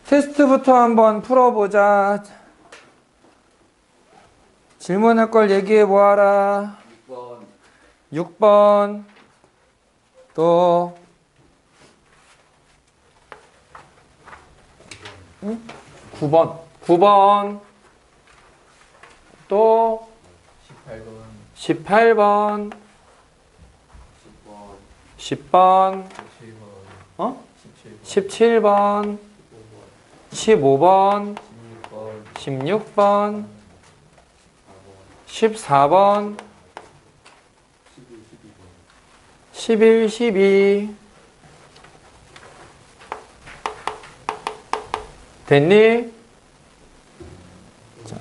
테스트부터 한번 풀어보자. 질문할 걸 얘기해 보아라. 6번. 또 9번. 또 18번. 10번. 17번. 15번. 16번. 14번. 11, 12. 됐니? 자.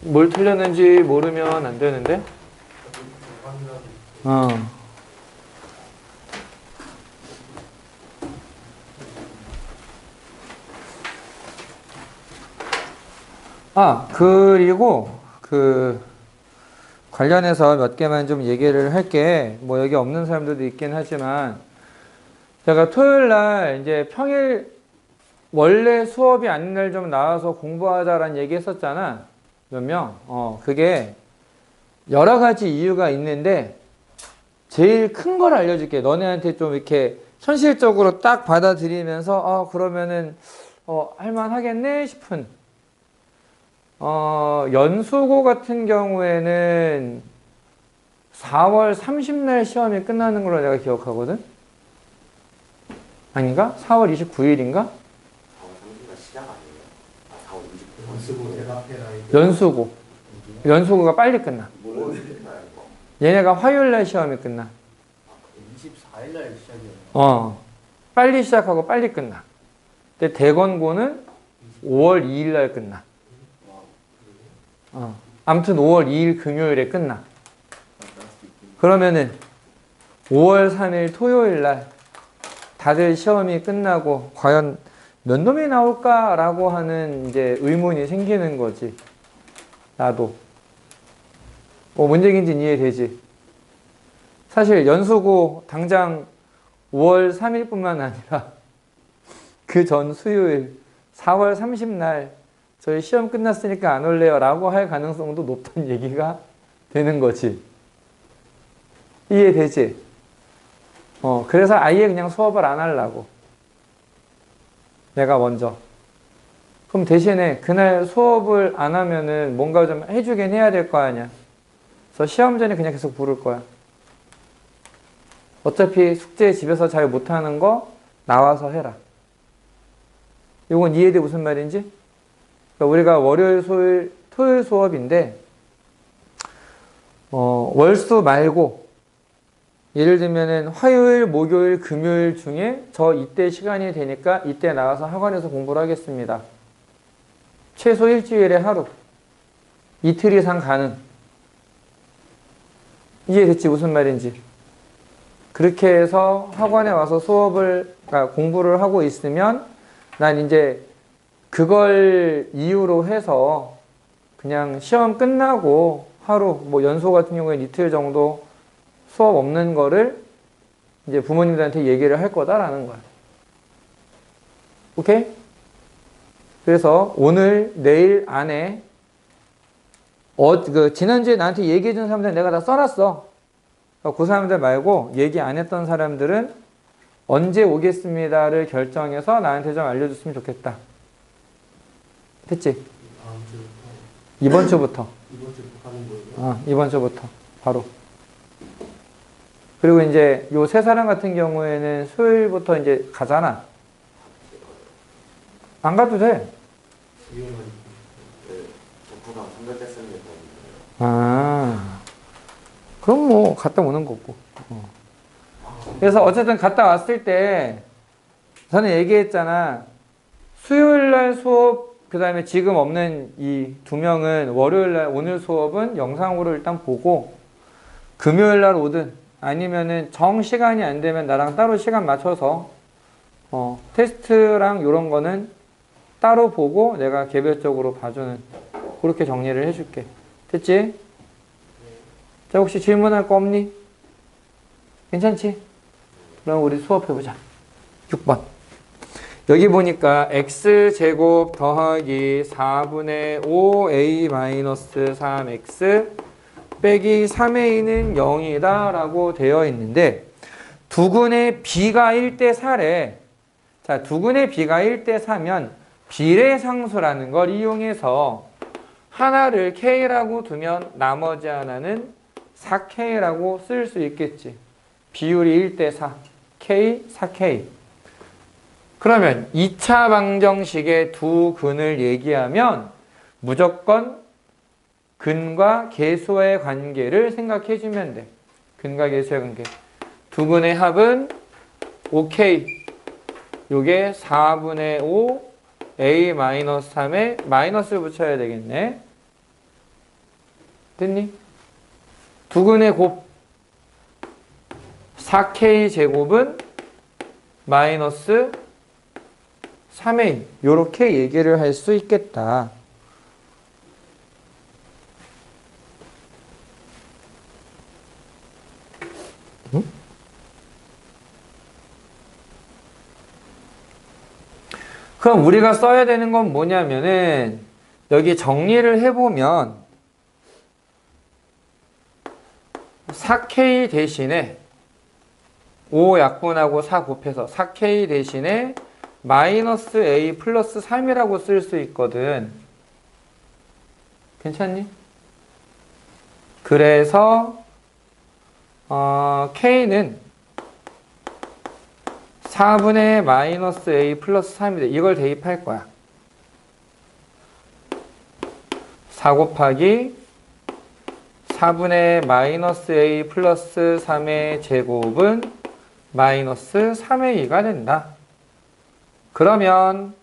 뭘 틀렸는지 모르면 안 되는데? 그리고 관련해서 몇 개만 좀 얘기를 할게. 뭐 여기 없는 사람들도 있긴 하지만 제가 토요일 날 이제 평일 원래 수업이 아닌 날 좀 나와서 공부하자라는 얘기 했었잖아. 몇 명? 그게 여러 가지 이유가 있는데 제일 큰 걸 알려줄게. 너네한테 좀 이렇게 현실적으로 딱 받아들이면서 그러면은 할만하겠네 싶은 연수고 같은 경우에는 4월 30날 시험이 끝나는 걸로 내가 기억하거든? 아닌가? 4월 29일인가? 4월 30일 시작 아니에요? 4월 29일. 연수고가 빨리 끝나. 얘네가 화요일날 시험이 끝나. 24일날 시작이에요. 빨리 시작하고 빨리 끝나. 근데 대건고는 5월 2일날 끝나. 아무튼 5월 2일 금요일에 끝나. 그러면은 5월 3일 토요일날 다들 시험이 끝나고 과연 몇 놈이 나올까라고 하는 이제 의문이 생기는 거지. 나도. 뭔 얘기인지 이해되지? 사실 연수고 당장 5월 3일뿐만 아니라 그 전 수요일 4월 30날 저희 시험 끝났으니까 안 올래요 라고 할 가능성도 높다는 얘기가 되는 거지. 이해되지? 그래서 아예 그냥 수업을 안 하려고. 내가 먼저. 그럼 대신에 그날 수업을 안 하면은 뭔가 좀 해주긴 해야 될 거 아니야. 그래서 시험 전에 그냥 계속 부를 거야. 어차피 숙제 집에서 잘 못하는 거 나와서 해라. 이건 이해돼 무슨 말인지? 그러니까 우리가 월요일, 수요일, 토요일 수업인데 월수 말고 예를 들면은 화요일, 목요일, 금요일 중에 저 이때 시간이 되니까 이때 나와서 학원에서 공부를 하겠습니다. 최소 일주일에 하루. 이틀 이상 가능. 이해됐지? 무슨 말인지. 그렇게 해서 학원에 와서 공부를 하고 있으면 난 이제 그걸 이유로 해서 그냥 시험 끝나고 하루, 연수 같은 경우에 이틀 정도 수업 없는 거를 이제 부모님들한테 얘기를 할 거다라는 거야. 오케이? 그래서 오늘, 내일 안에 지난주에 나한테 얘기해 준 사람들 내가 다 써놨어. 그 사람들 말고 얘기 안 했던 사람들은 언제 오겠습니다를 결정해서 나한테 좀 알려줬으면 좋겠다. 됐지? 이번 주부터. 이번 주부터. 바로. 그리고 이제 요 세 사람 같은 경우에는 수요일부터 이제 가잖아. 안 가도 돼. 저부가 선별됐습니다. 그럼 뭐 갔다 오는 거고. 그래서 어쨌든 갔다 왔을 때 저는 얘기했잖아. 수요일날 수업, 그 다음에 지금 없는 이 두 명은 월요일날 오늘 수업은 영상으로 일단 보고 금요일날 오든 아니면은 정 시간이 안 되면 나랑 따로 시간 맞춰서 테스트랑 이런 거는 따로 보고 내가 개별적으로 봐주는 그렇게 정리를 해줄게. 됐지? 자, 혹시 질문할 거 없니? 괜찮지? 그럼 우리 수업해보자. 6번. 여기 보니까 x제곱 더하기 4분의 5a 마이너스 3x 빼기 3a는 0이다 라고 되어 있는데 두근의 b가 1대 4래. 자, 두근의 b가 1대 4면 비례상수라는 걸 이용해서 하나를 k라고 두면 나머지 하나는 4k라고 쓸 수 있겠지. 비율이 1대 4, k, 4k. 그러면 2차 방정식의 두 근을 얘기하면 무조건 근과 계수의 관계를 생각해 주면 돼. 근과 계수의 관계. 두 근의 합은 5k. 요게 4분의 5 a-3에 마이너스를 붙여야 되겠네. 됐니? 두 근의 곱 4k 제곱은 마이너스 3a. 요렇게 얘기를 할 수 있겠다. 응? 그럼 우리가 써야 되는 건 뭐냐면은 여기 정리를 해보면 4k 대신에 5 약분하고 4 곱해서 4k 대신에 마이너스 a 플러스 3이라고 쓸 수 있거든. 괜찮니? 그래서 k는 4분의 마이너스 a 플러스 3이다. 이걸 대입할 거야. 4 곱하기 4분의 마이너스 a 플러스 3의 제곱은 마이너스 3a가 된다. 그러면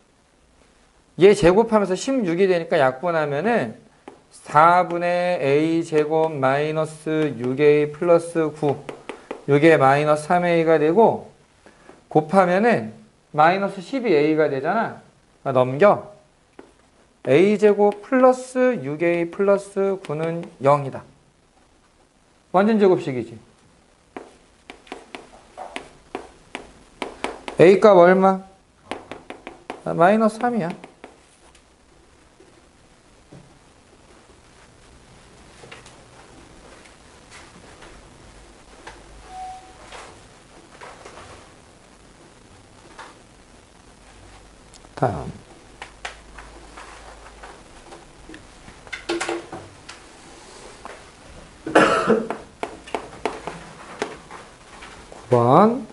얘 제곱하면서 16이 되니까 약분하면은 4분의 a 제곱 마이너스 6a 플러스 9 이게 마이너스 3a가 되고 곱하면은 마이너스 12a가 되잖아. 넘겨. a제곱 플러스 6a 플러스 9는 0이다. 완전 제곱식이지. a 값 얼마? 마이너스 3이야. 다음. 번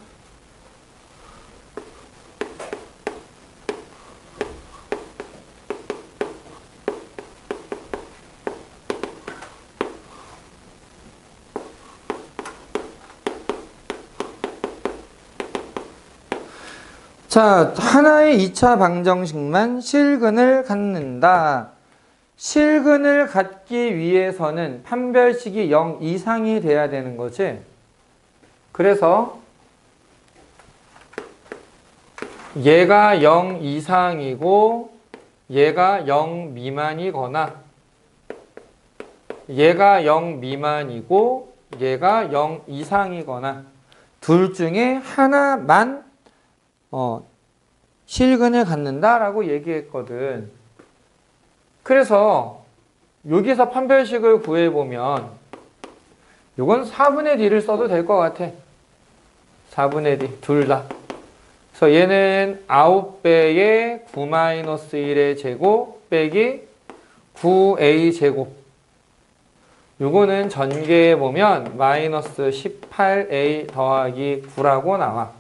자, 하나의 2차 방정식만 실근을 갖는다. 실근을 갖기 위해서는 판별식이 0 이상이 돼야 되는 거지. 그래서 얘가 0 이상이고 얘가 0 미만이거나 얘가 0 미만이고 얘가 0 이상이거나 둘 중에 하나만 실근을 갖는다라고 얘기했거든. 그래서 여기서 판별식을 구해보면 이건 4분의 d를 써도 될 것 같아. 4분의 d 둘 다. 그래서 얘는 9배의 9-1의 제곱 빼기 9a 제곱. 요거는 전개해보면 마이너스 18a 더하기 9라고 나와.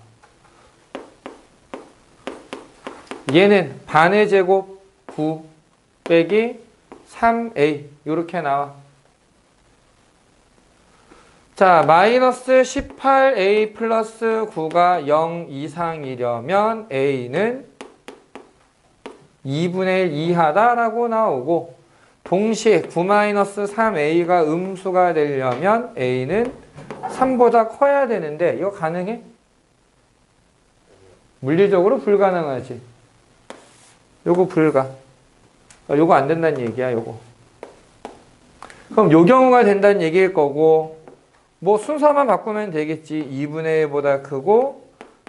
얘는 반의 제곱 9 빼기 3a 이렇게 나와. 자, 마이너스 18a 플러스 9가 0 이상이려면 a는 2분의 1 이하다라고 나오고 동시에 9-3a가 음수가 되려면 a는 3보다 커야 되는데 이거 가능해? 물리적으로 불가능하지. 요거 불가. 요거 안 된다는 얘기야, 요거. 그럼 요 경우가 된다는 얘기일 거고 뭐 순서만 바꾸면 되겠지. 2분의 1보다 크고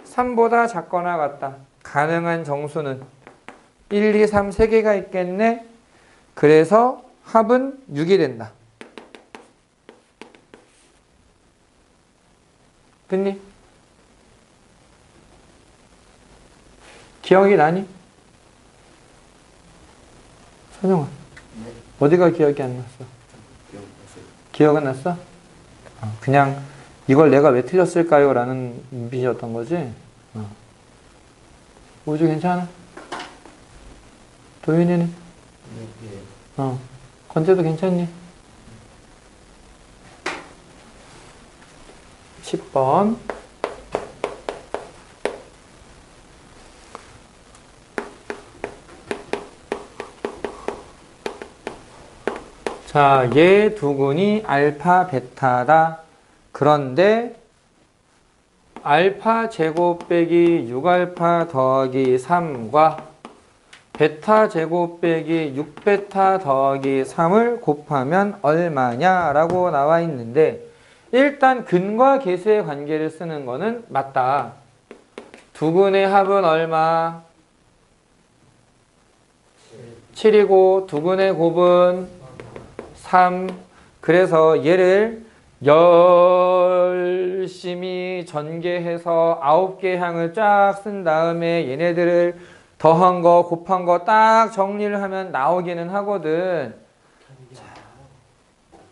3보다 작거나 같다. 가능한 정수는 1, 2, 3, 3개가 있겠네. 그래서 합은 6이 된다. 됐니? 기억이 나니? 선영아, 네. 어디가 기억이 안 났어? 기억났어요. 기억은 났어? 그냥 이걸 내가 왜 틀렸을까요? 라는 눈빛이었던 거지? 우주 괜찮아? 도윤이는? 네. 예. 건재도 괜찮니? 10번. 자, 얘 두근이 알파, 베타다. 그런데 알파 제곱 빼기 6알파 더하기 3과 베타 제곱 빼기 6베타 더하기 3을 곱하면 얼마냐? 라고 나와 있는데 일단 근과 계수의 관계를 쓰는 거는 맞다. 두근의 합은 얼마? 7이고 두근의 곱은 3. 그래서 얘를 열심히 전개해서 9개 항을 쫙 쓴 다음에 얘네들을 더한 거 곱한 거 딱 정리를 하면 나오기는 하거든.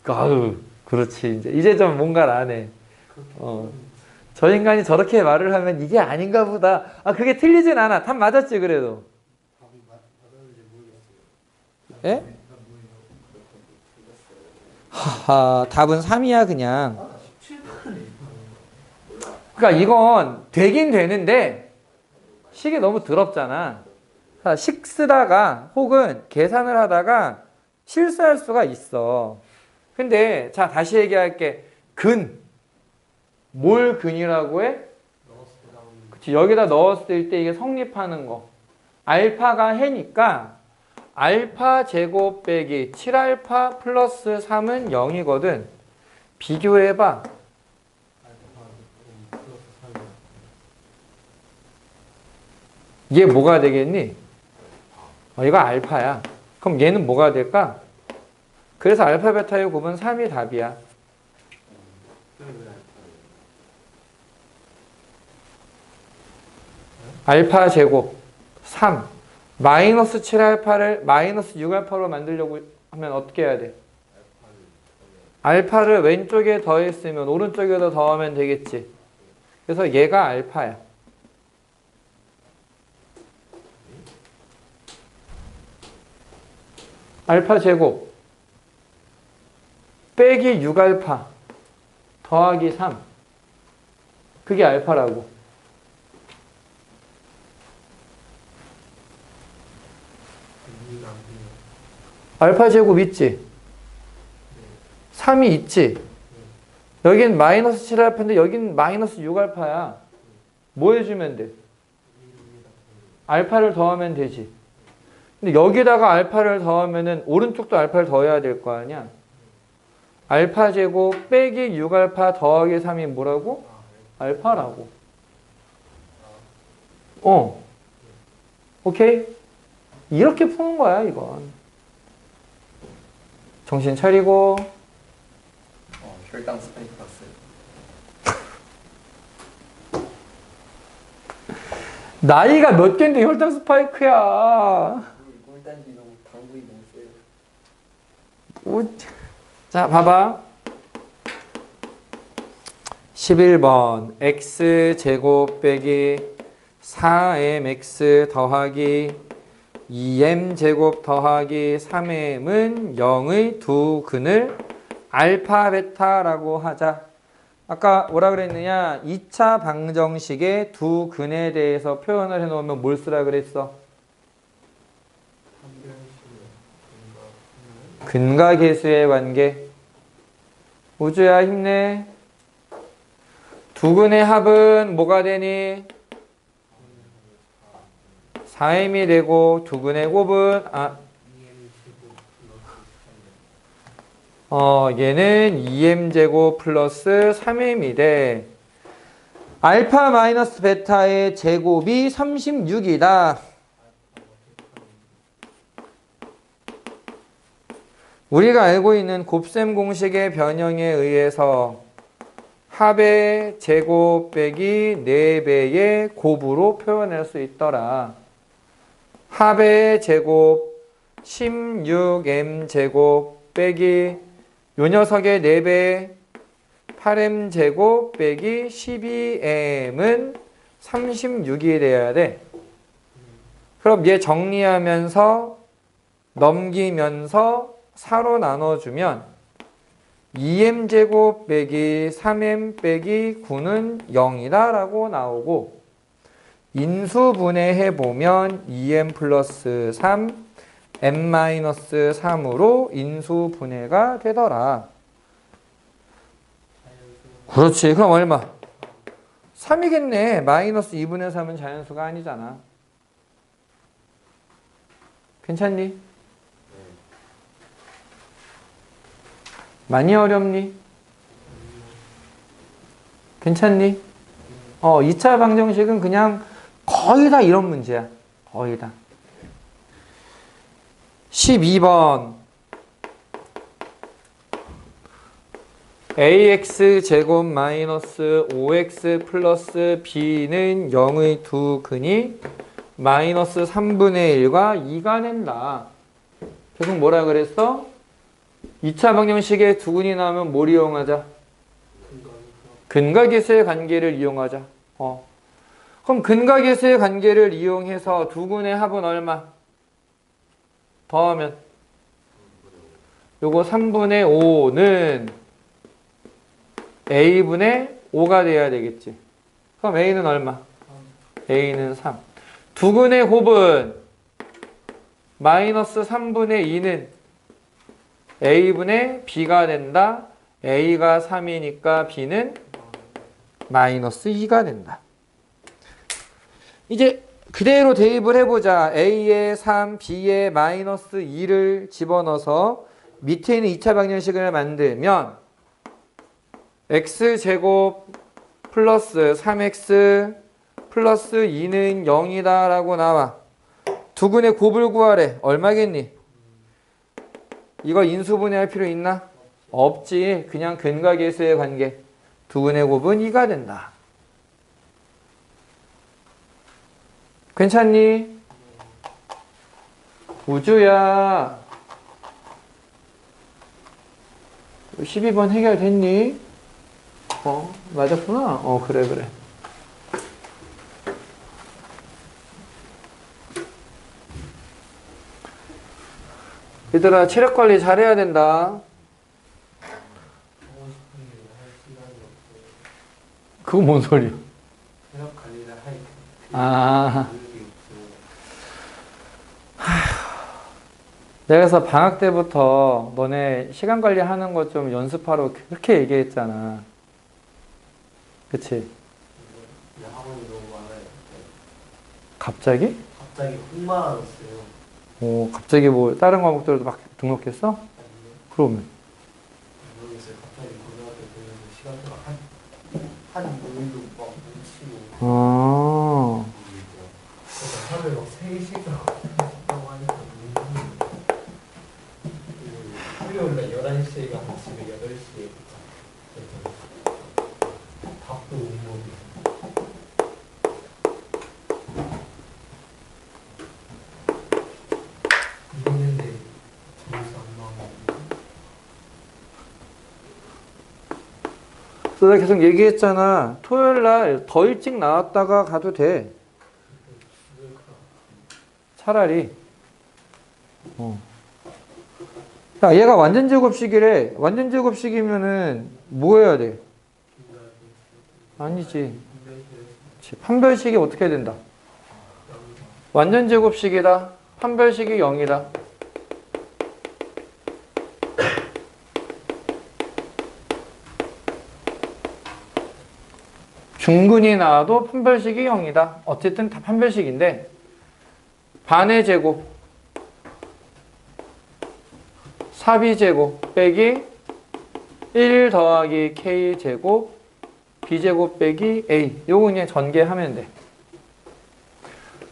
아유, 그렇지. 이제 좀 뭔가를 안 해. 저 인간이 저렇게 말을 하면 이게 아닌가 보다. 그게 틀리진 않아. 답 맞았지, 그래도. 예? 하하, 답은 3이야, 그냥. 그러니까 이건 되긴 되는데 식이 너무 더럽잖아. 식 쓰다가 혹은 계산을 하다가 실수할 수가 있어. 근데 자, 다시 얘기할게. 근. 뭘 근이라고 해? 그치, 여기다 넣었을 때 이게 성립하는 거. 알파가 해니까 알파 제곱 빼기 7알파 플러스 3은 0이거든. 비교해봐. 얘 뭐가 되겠니? 얘가 알파야. 그럼 얘는 뭐가 될까? 그래서 알파 베타의 곱은 3이 답이야. 알파 제곱 3 마이너스 7알파를 마이너스 6알파로 만들려고 하면 어떻게 해야 돼? 알파를 왼쪽에 더했으면 오른쪽에도 더하면 되겠지. 그래서 얘가 알파야. 알파 제곱 빼기 6알파 더하기 3 그게 알파라고. 알파 제곱 있지? 3이 있지? 여긴 마이너스 7알파인데 여긴 마이너스 6알파야. 뭐 해주면 돼? 알파를 더하면 되지. 근데 여기다가 알파를 더하면은 오른쪽도 알파를 더해야 될 거 아니야? 알파 제곱 빼기 6알파 더하기 3이 뭐라고? 알파라고. 오케이? 이렇게 푸는 거야, 이건. 정신 차리고. 혈당 스파이크 봤어요. 나이가 몇 개인데 혈당 스파이크야. 꿀단지 너무 당분이 너무 세요. 자, 봐봐. 11번 x제곱 빼기 4mx 더하기 2m제곱 더하기 3m은 0의 두 근을 알파 베타라고 하자. 아까 뭐라 그랬느냐? 2차 방정식의 두 근에 대해서 표현을 해놓으면 뭘 쓰라 그랬어? 근과 계수의 관계. 우주야 힘내. 두 근의 합은 뭐가 되니? 4m이 되고 두 근의 곱은 얘는 2m제곱 플러스 3m이 돼. 알파 마이너스 베타의 제곱이 36이다. 우리가 알고 있는 곱셈 공식의 변형에 의해서 합의 제곱 빼기 4배의 곱으로 표현할 수 있더라. 합의 제곱 16m 제곱 빼기 요 녀석의 4배 8m 제곱 빼기 12m은 36이 돼야 돼. 그럼 얘 정리하면서 넘기면서 4로 나눠주면 2m 제곱 빼기 3m 빼기 9는 0이다 라고 나오고, 인수분해해보면 2m 플러스 3 m-3으로 인수분해가 되더라. 그렇지. 그럼 얼마? 3이겠네. 마이너스 2분의 3은 자연수가 아니잖아. 괜찮니? 많이 어렵니? 괜찮니? 2차 방정식은 그냥 거의 다 이런 문제야. 거의 다. 12번 ax 제곱 마이너스 5x 플러스 b는 0의 두 근이 마이너스 3분의 1과 2가 된다. 계속 뭐라 그랬어? 2차 방정식에 두 근이 나오면 뭘 이용하자? 근과 계수의 관계를 이용하자. 그럼 근과 계수의 관계를 이용해서 두 근의 합은 얼마? 더하면 요거 3분의 5는 a분의 5가 돼야 되겠지. 그럼 a는 얼마? a는 3. 두 근의 곱은 마이너스 3분의 2는 a분의 b가 된다. a가 3이니까 b는 마이너스 2가 된다. 이제 그대로 대입을 해보자. a에 3, b에 마이너스 2를 집어넣어서 밑에 있는 2차 방정식을 만들면 x제곱 플러스 3x 플러스 2는 0이다 라고 나와. 두 근의 곱을 구하래. 얼마겠니? 이거 인수분해할 필요 있나? 없지. 그냥 근과 계수의 관계. 두 근의 곱은 2가 된다. 괜찮니? 우주야. 12번 해결됐니? 맞았구나. 그래. 얘들아, 체력 관리 잘해야 된다. 그거 뭔 소리야? 체력 관리를 할 아. 능력이 없어. 내가 그래서 방학 때부터 너네 시간 관리하는 거 좀 연습하러 그렇게 얘기했잖아. 그치? 근데 학원이 너무 많아요. 갑자기? 갑자기 훅말아졌어요. 갑자기 뭐 다른 과목들도 막 등록했어? 아니면 그러면? 모르겠어요. 갑자기 고등학교 되면서 시간대가 한 5일도 막 뭉치고. 아. 그래서 하루에 막 3시간 했다고 하니까 토요일날 11시에 가서 집에 8시에 밥도 못 먹고. 이랬는데 점수 안 나오고. 내가 계속 얘기했잖아. 토요일 날 더 일찍 나왔다가 가도 돼. 차라리. 야, 얘가 완전 제곱식이래. 완전 제곱식이면은 뭐 해야 돼? 아니지. 판별식이 어떻게 된다? 완전 제곱식이다. 판별식이 0이다. 중근이 나와도 판별식이 0이다. 어쨌든 다 판별식인데 반의 제곱 4b 제곱 빼기 1 더하기 k 제곱 b제곱 빼기 a. 요거 그냥 전개하면 돼.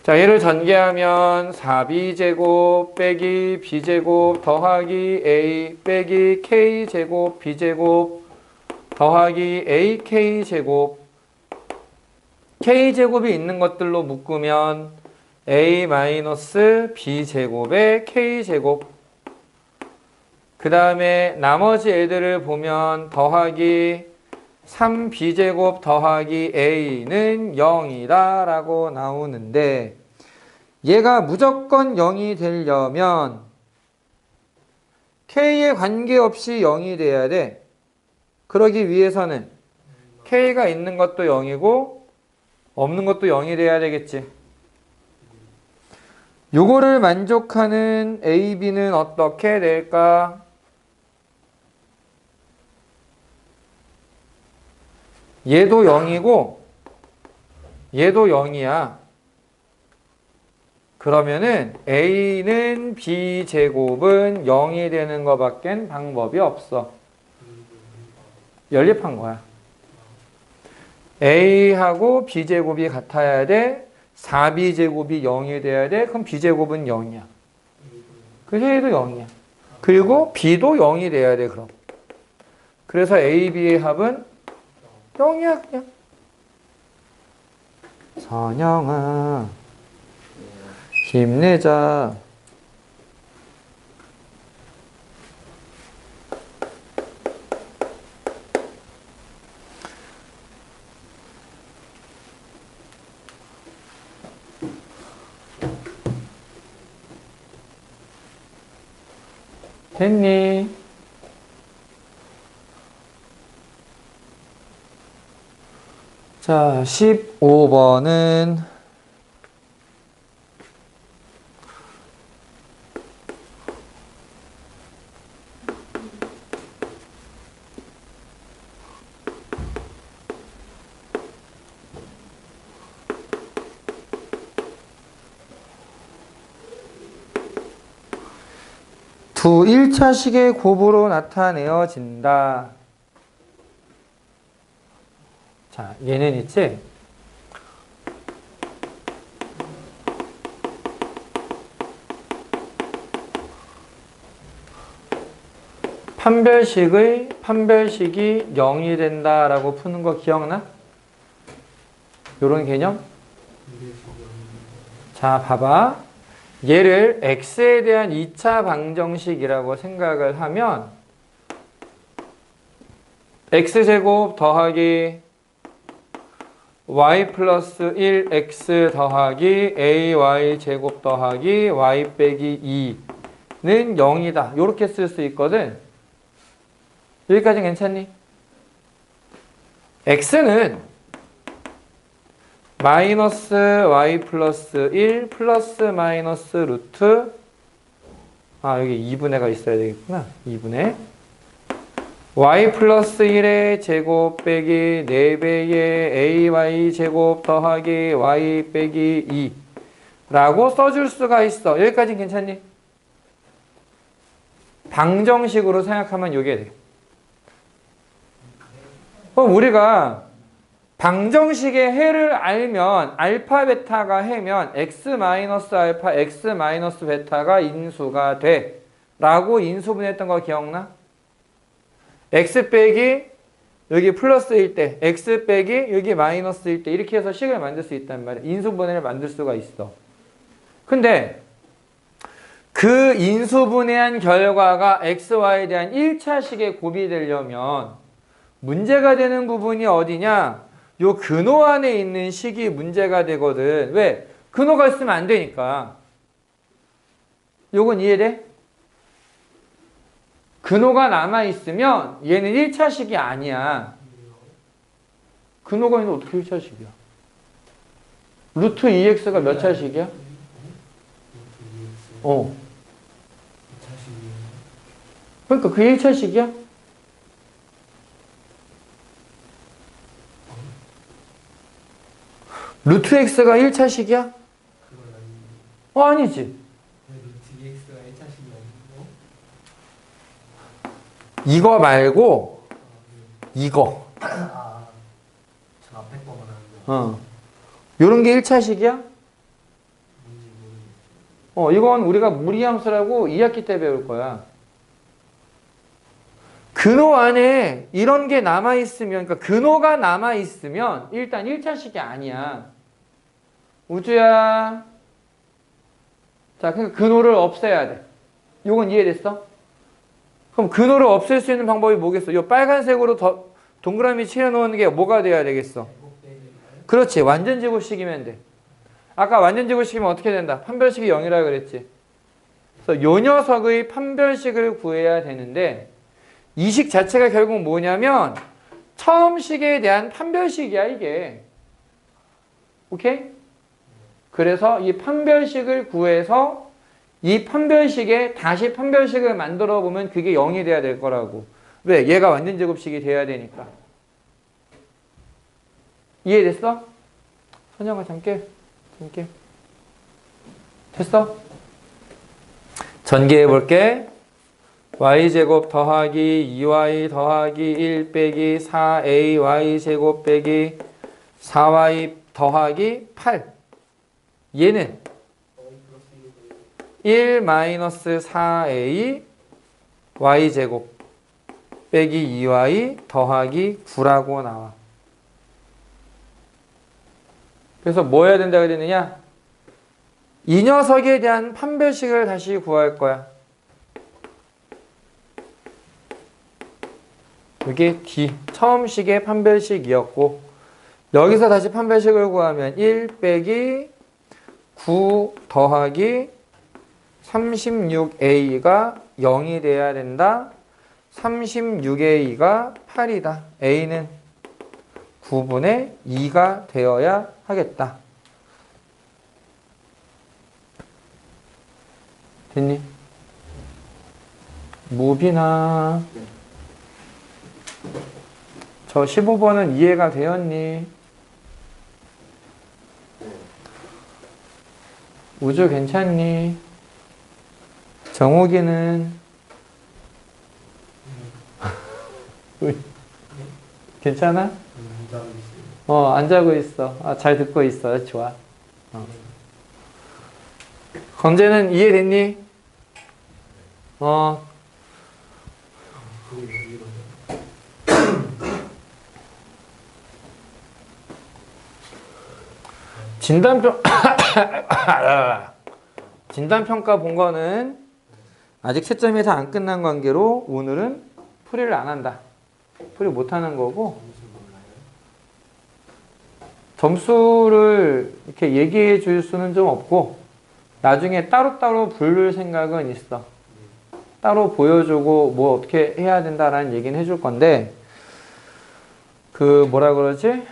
자, 얘를 전개하면 4b제곱 빼기 b제곱 더하기 a 빼기 k제곱 b제곱 더하기 ak제곱. k제곱이 있는 것들로 묶으면 a 마이너스 b제곱의 k제곱. 그 다음에 나머지 애들을 보면 더하기 3b제곱 더하기 a는 0이다 라고 나오는데, 얘가 무조건 0이 되려면 k에 관계없이 0이 돼야 돼. 그러기 위해서는 k가 있는 것도 0이고 없는 것도 0이 돼야 되겠지. 요거를 만족하는 a, b는 어떻게 될까? 얘도 0이고 얘도 0이야. 그러면은 a는 b제곱은 0이 되는 것밖엔 방법이 없어. 연립한 거야. a하고 b제곱이 같아야 돼. 4b제곱이 0이 돼야 돼. 그럼 b제곱은 0이야. 그래서 얘도 0이야. 그리고 b도 0이 돼야 돼. 그럼. 그래서 a, b의 합은 0이야 그냥. 선영아 힘내자. 됐니? 자, 15번은 두 1차식의 곱으로 나타내어진다. 자, 얘는 있지? 판별식이 0이 된다라고 푸는 거 기억나? 요런 개념? 자, 봐봐. 얘를 x에 대한 2차 방정식이라고 생각을 하면 x제곱 더하기 y 플러스 1x 더하기 ay제곱 더하기 y 빼기 2는 0이다. 이렇게 쓸 수 있거든. 여기까지 괜찮니? x는 마이너스 y 플러스 1 플러스 마이너스 루트, 여기 2분의가 있어야 되겠구나. 2분의 y 플러스 1의 제곱 빼기 4배의 ay 제곱 더하기 y 빼기 2 라고 써줄 수가 있어. 여기까지 괜찮니? 방정식으로 생각하면 이게 돼. 그럼 우리가 방정식의 해를 알면 알파 베타가 해면 x 마이너스 알파 x 마이너스 베타가 인수가 돼 라고 인수분해했던 거 기억나? x 빼기 여기 플러스일 때 x 빼기 여기 마이너스일 때 이렇게 해서 식을 만들 수 있단 말이야. 인수분해를 만들 수가 있어. 근데 그 인수분해한 결과가 xy에 대한 1차식의 곱이 되려면 문제가 되는 부분이 어디냐? 요 근호 안에 있는 식이 문제가 되거든. 왜? 근호가 있으면 안 되니까. 요건 이해돼? 근호가 남아있으면 얘는 1차식이 아니야. 근호가 있는데 어떻게 1차식이야? 루트 2x가 몇 차식이야? 그러니까 그 1차식이야? 루트 x가 1차식이야? 아니지. 루트 x가 1차식이 아니고 이거 말고 이거. 요런 게 1차식이야? 이건 우리가 무리함수라고 2학기 때 배울 거야. 근호 안에 이런 게 남아있으면, 그러니까 근호가 남아있으면 일단 1차식이 아니야. 우주야. 자, 그러니까 근호를 없애야 돼. 요건 이해됐어? 그럼 근호를 없앨 수 있는 방법이 뭐겠어? 요 빨간색으로 더 동그라미 칠해놓은 게 뭐가 돼야 되겠어? 그렇지. 완전 제곱식이면 돼. 아까 완전 제곱식이면 어떻게 된다? 판별식이 0이라 그랬지. 그래서 요 녀석의 판별식을 구해야 되는데 이 식 자체가 결국 뭐냐면 처음 식에 대한 판별식이야, 이게. 오케이? 그래서 이 판별식을 구해서 이 판별식에 다시 판별식을 만들어 보면 그게 0이 돼야 될 거라고. 왜? 얘가 완전 제곱식이 돼야 되니까. 이해됐어? 선영아 잠깐. 됐어? 전개해 볼게. y제곱 더하기 2y 더하기 1 빼기 4ay 제곱 빼기 4y 더하기 8. 얘는 1 마이너스 4a y제곱 빼기 2y 더하기 9라고 나와. 그래서 뭐 해야 된다 그랬느냐? 이 녀석에 대한 판별식을 다시 구할 거야. 이게 D, 처음 식의 판별식이었고 여기서 다시 판별식을 구하면 1 빼기 9 더하기 36a가 0이 돼야 된다. 36a가 8이다. a는 9분의 2가 되어야 하겠다. 됐니? 무비나 저 15번은 이해가 되었니? 우주 괜찮니? 정욱이는 괜찮아? 안 자고 있어. 잘 듣고 있어. 좋아. 건재는 이해됐니? 진단평가 본 거는 아직 채점이 다 안 끝난 관계로 오늘은 풀이를 안 한다. 풀이 못 하는 거고 점수를 이렇게 얘기해 줄 수는 좀 없고 나중에 따로따로 부를 생각은 있어. 따로 보여주고 뭐 어떻게 해야 된다라는 얘기는 해줄 건데 그 뭐라 그러지?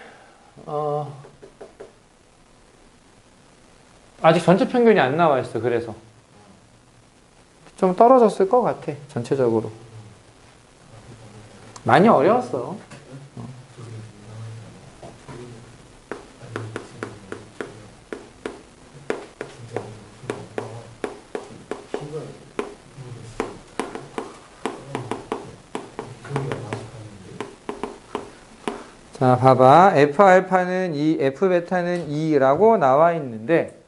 아직 전체 평균이 안 나와 있어. 그래서 좀 떨어졌을 것 같아. 전체적으로 많이 어려웠어. 자, 봐봐. F알파는 2, F베타는 2라고 나와 있는데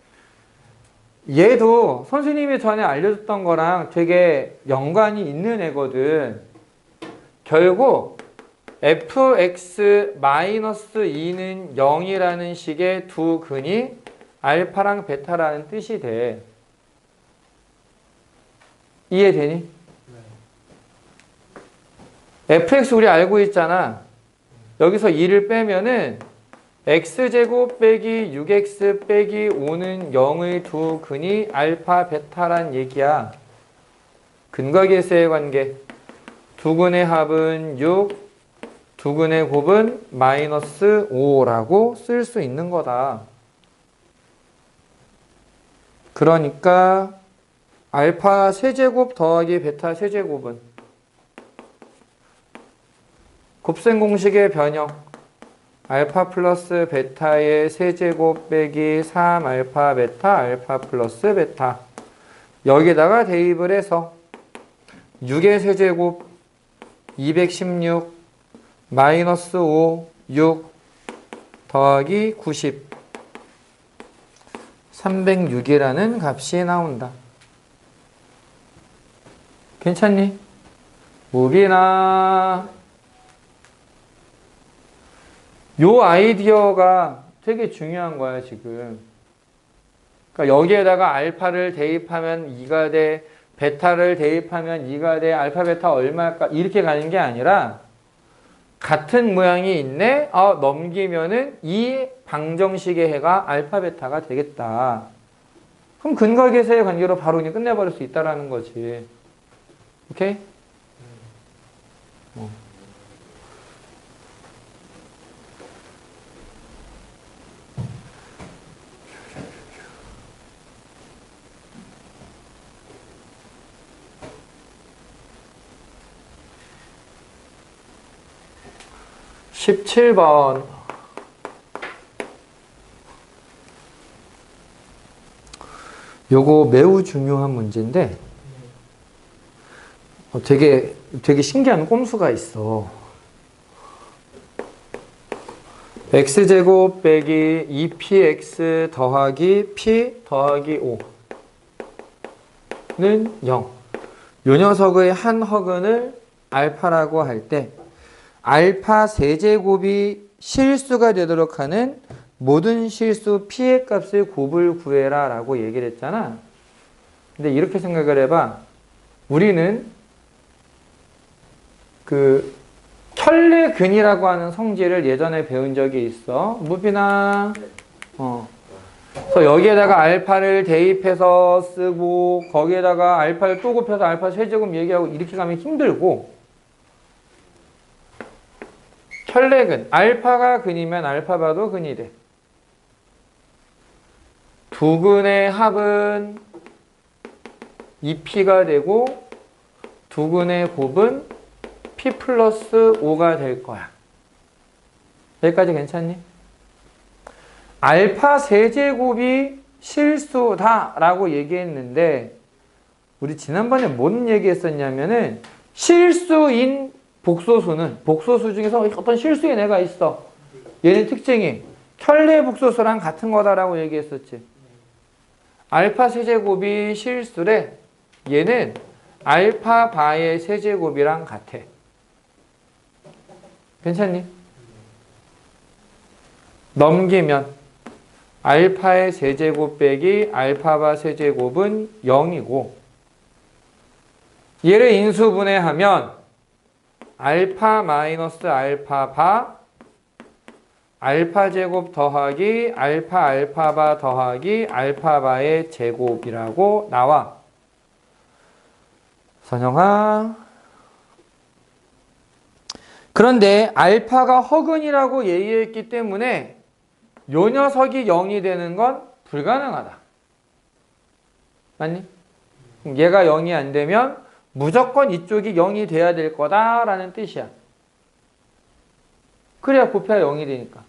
얘도 선생님이 전에 알려줬던 거랑 되게 연관이 있는 애거든. 결국 fx-2는 0이라는 식의 두 근이 알파랑 베타라는 뜻이 돼. 이해되니? fx 우리 알고 있잖아. 여기서 2를 빼면은 x제곱 빼기 6x 빼기 5는 0의 두 근이 알파, 베타란 얘기야. 근과 계수의 관계. 두 근의 합은 6, 두 근의 곱은 마이너스 5라고 쓸 수 있는 거다. 그러니까 알파 세제곱 더하기 베타 세제곱은 곱셈 공식의 변형 알파 플러스 베타의 세제곱 빼기 3알파 베타 알파 플러스 베타 여기다가 대입을 해서 6의 세제곱 216 마이너스 5 6 더하기 90 306이라는 값이 나온다. 괜찮니? 무빈아, 요 아이디어가 되게 중요한 거야 지금. 그러니까 여기에다가 알파를 대입하면 2가 돼, 베타를 대입하면 2가 돼, 알파 베타 얼마일까 이렇게 가는 게 아니라 같은 모양이 있네? 넘기면은 이 방정식의 해가 알파 베타가 되겠다. 그럼 근과 계수의 관계로 바로 그냥 끝내버릴 수 있다라는 거지. 오케이? 17번. 요거 매우 중요한 문제인데 되게 신기한 꼼수가 있어. x제곱 빼기 2px 더하기 p 더하기 5는 0. 요 녀석의 한 허근을 알파라고 할 때 알파 세제곱이 실수가 되도록 하는 모든 실수 p의 값을 곱을 구해라 라고 얘기를 했잖아. 근데 이렇게 생각을 해봐. 우리는 그 켤레근이라고 하는 성질을 예전에 배운 적이 있어. 무빈아. 그래서 여기에다가 알파를 대입해서 쓰고 거기에다가 알파를 또 곱해서 알파 세제곱 얘기하고 이렇게 가면 힘들고, 켤레근, 알파가 근이면 알파바도 근이 돼. 두 근의 합은 2p가 되고 두 근의 곱은 p 플러스 5가 될 거야. 여기까지 괜찮니? 알파 세제곱이 실수다라고 얘기했는데 우리 지난번에 뭔 얘기했었냐면은 실수인 복소수 중에서 어떤 실수인 애가 있어. 얘는 특징이 켤레 복소수랑 같은 거다라고 얘기했었지. 알파 세제곱이 실수래. 얘는 알파 바의 세제곱이랑 같아. 괜찮니? 넘기면 알파의 세제곱 빼기 알파바 세제곱은 0이고 얘를 인수분해하면 알파 마이너스 알파바 알파 제곱 더하기 알파 알파바 더하기 알파바의 제곱이라고 나와. 선영아. 그런데 알파가 허근이라고 얘기했기 때문에 요 녀석이 0이 되는 건 불가능하다. 맞니? 그럼 얘가 0이 안 되면 무조건 이쪽이 0이 돼야 될 거다라는 뜻이야. 그래야 곱해야 0이 되니까.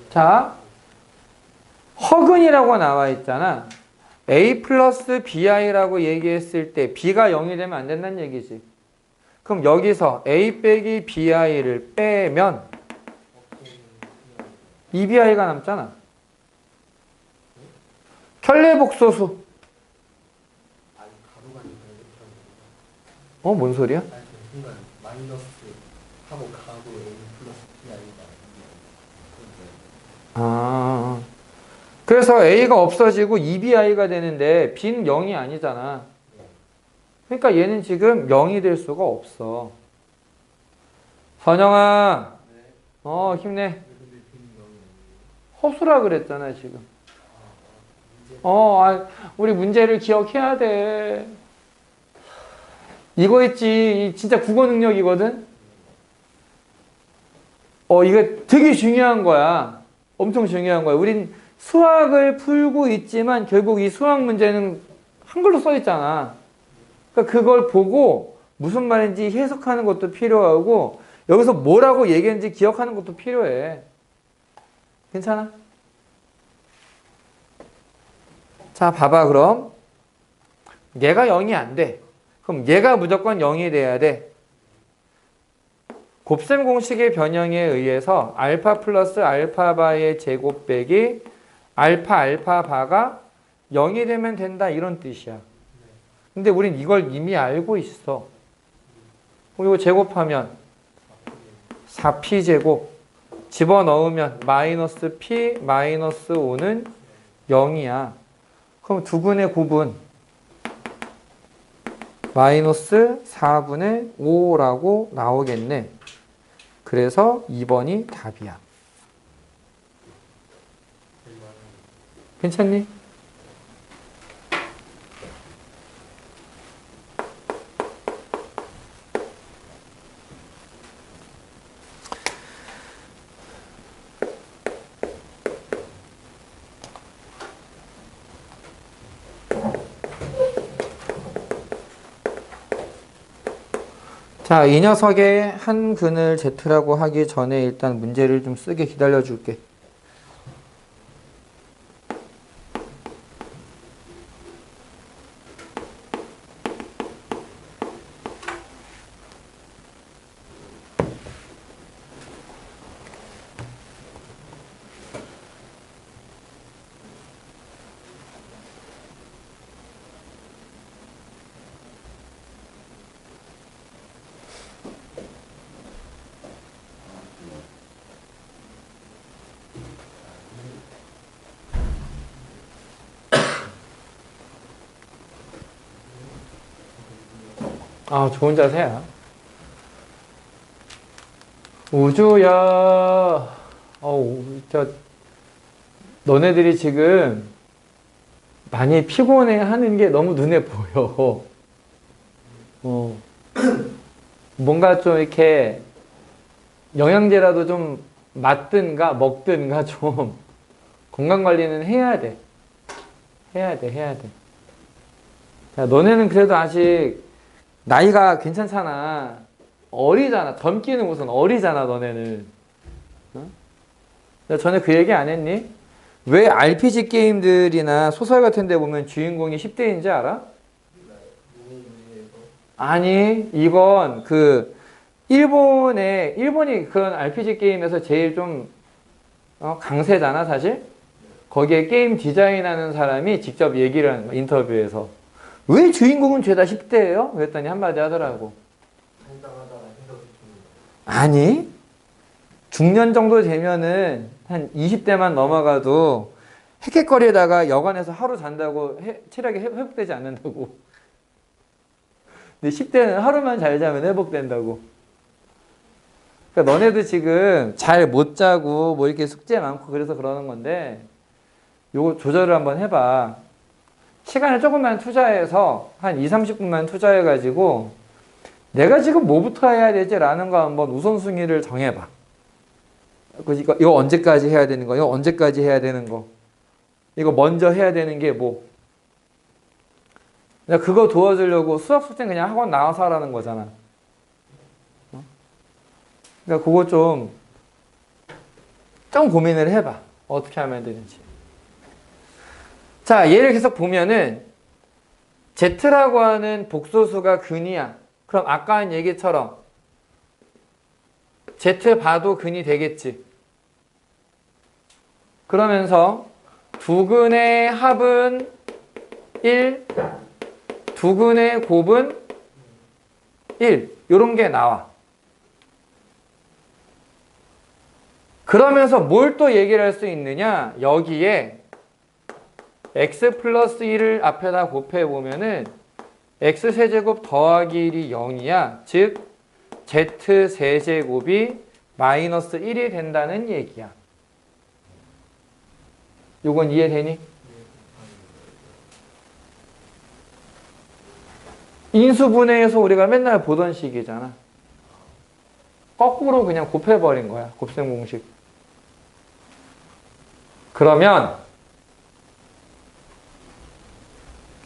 자, 허근이라고 나와 있잖아. a 플러스 bi라고 얘기했을 때 b가 0이 되면 안 된다는 얘기지. 그럼 여기서 a 빼기 bi를 빼면 2bi가 남잖아. 켤레복소수. 뭔 소리야? 마이너스 하고 가고 a 플러스 bi가 그래서 a가 없어지고 2bi가 되는데 b는 0이 아니잖아. 그러니까 얘는 지금 0이 될 수가 없어. 선영아, 힘내. 허수라 그랬잖아 지금. 우리 문제를 기억해야 돼. 이거 있지, 진짜 국어 능력이거든. 이거 되게 중요한 거야. 엄청 중요한 거야. 우린 수학을 풀고 있지만 결국 이 수학 문제는 한글로 써 있잖아. 그러니까 그걸 보고 무슨 말인지 해석하는 것도 필요하고 여기서 뭐라고 얘기했는지 기억하는 것도 필요해. 괜찮아? 자, 봐봐 그럼. 얘가 0이 안 돼. 그럼 얘가 무조건 0이 돼야 돼. 곱셈 공식의 변형에 의해서 알파 플러스 알파바의 제곱 빼기 알파 알파바가 0이 되면 된다 이런 뜻이야. 근데 우린 이걸 이미 알고 있어. 이거 제곱하면 4p제곱 집어넣으면 마이너스 p 마이너스 5는 0이야. 그럼 2분의 9분 마이너스 4분의 5라고 나오겠네. 그래서 2번이 답이야. 괜찮니? 자, 이 녀석의 한 근을 Z라고 하기 전에 일단 문제를 좀 쓰게 기다려 줄게. 아, 좋은 자세야. 우주야. 너네들이 지금 많이 피곤해 하는 게 너무 눈에 보여. 뭔가 좀 이렇게 영양제라도 좀 맞든가 먹든가 좀 건강관리는 해야 돼. 해야 돼. 자, 너네는 그래도 아직 나이가 괜찮잖아. 어리잖아. 젊기는 무슨 어리잖아, 너네는. 어? 전에 그 얘기 안 했니? 왜 RPG 게임들이나 소설 같은 데 보면 주인공이 10대인지 알아? 아니, 이건 일본이 그런 RPG 게임에서 제일 좀 강세잖아, 사실? 거기에 게임 디자인하는 사람이 직접 얘기를 하는 거야, 인터뷰에서. 왜 주인공은 죄다 10대예요? 그랬더니 한마디 하더라고. 아니, 중년 정도 되면은 한 20대만 넘어가도 헥헥거리다가 여관에서 하루 잔다고 체력이 회복되지 않는다고. 근데 10대는 하루만 잘 자면 회복된다고. 그러니까 너네도 지금 잘 못 자고 뭐 이렇게 숙제 많고 그래서 그러는 건데 요거 조절을 한번 해봐. 시간을 조금만 투자해서 한 20-30분만 투자해가지고 내가 지금 뭐부터 해야 되지라는 거 한번 우선순위를 정해봐. 이거 언제까지 해야 되는 거, 이거 언제까지 해야 되는 거, 이거 먼저 해야 되는 게 뭐. 내가 그거 도와주려고 수학 숙제는 그냥 학원 나와서 하라는 거잖아. 그러니까 그거 좀 고민을 해봐. 어떻게 하면 되는지. 자, 얘를 계속 보면은 Z라고 하는 복소수가 근이야. 그럼 아까 한 얘기처럼 Z 봐도 근이 되겠지. 그러면서 두 근의 합은 1, 두 근의 곱은 1. 이런 게 나와. 그러면서 뭘 또 얘기를 할 수 있느냐? 여기에 x 플러스 1을 앞에다 곱해보면은 x 세제곱 더하기 1이 0이야. 즉 z 세제곱이 마이너스 1이 된다는 얘기야. 요건 이해되니? 인수분해에서 우리가 맨날 보던 식이잖아. 거꾸로 그냥 곱해버린 거야. 곱셈 공식. 그러면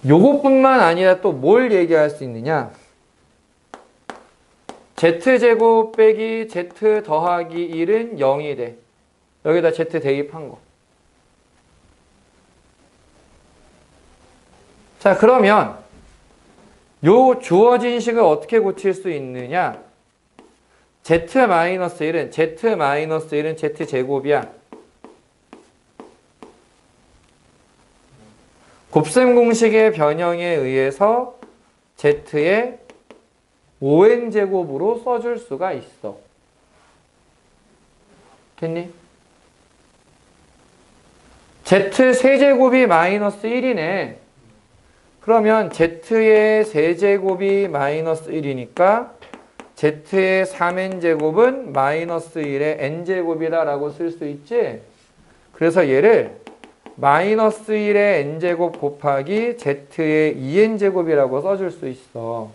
요것뿐만 아니라 또 뭘 얘기할 수 있느냐? z제곱 빼기 z 더하기 1은 0이 돼. 여기다 z 대입한 거. 자, 그러면 요 주어진 식을 어떻게 고칠 수 있느냐? Z-1은 Z-1은 Z제곱이야. 곱셈 공식의 변형에 의해서 Z의 5n제곱으로 써줄 수가 있어. 됐니? Z 세제곱이 마이너스 1이네. 그러면 Z의 세제곱이 마이너스 1이니까 Z의 3n제곱은 마이너스 1의 n제곱이다 라고 쓸 수 있지? 그래서 얘를 마이너스 1의 n제곱 곱하기 Z의 2n제곱이라고 써줄 수 있어.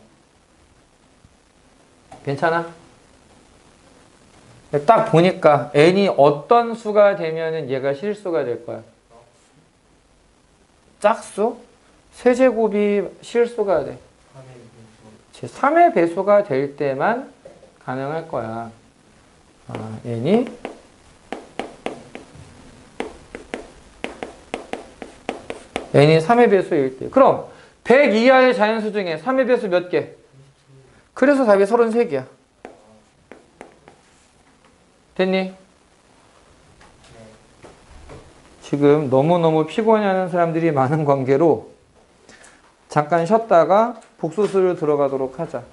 괜찮아? 딱 보니까 n이 어떤 수가 되면은 얘가 실수가 될 거야. 짝수? 세제곱이 실수가 돼. 3의 배수가 될 때만 가능할 거야. n이 n이 3의 배수일 때. 그럼 100 이하의 자연수 중에 3의 배수 몇 개? 그래서 답이 33개야. 됐니? 지금 너무너무 피곤해하는 사람들이 많은 관계로 잠깐 쉬었다가 복수수를 들어가도록 하자.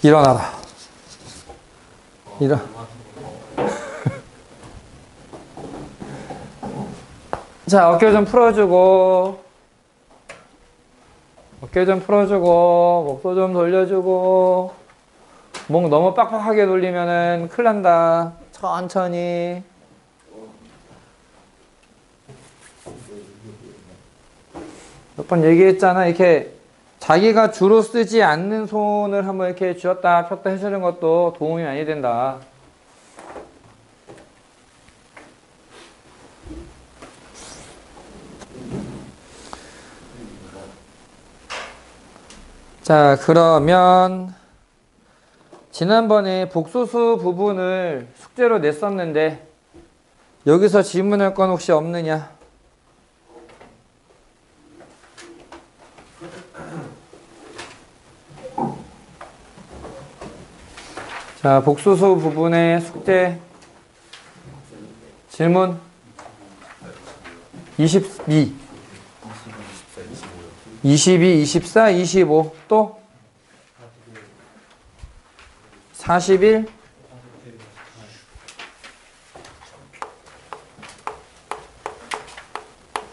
일어나라. 일어. 자, 어깨 좀 풀어주고, 어깨 좀 풀어주고, 목도 좀 돌려주고, 목 너무 빡빡하게 돌리면은 큰일 난다. 천천히. 몇 번 얘기했잖아. 이렇게 자기가 주로 쓰지 않는 손을 한번 이렇게 쥐었다 폈다 해주는 것도 도움이 많이 된다. 자, 그러면 지난번에 복소수 부분을 숙제로 냈었는데 여기서 질문할 건 혹시 없느냐? 자, 복소수 부분의 숙제 질문 22 22, 24, 25 또 41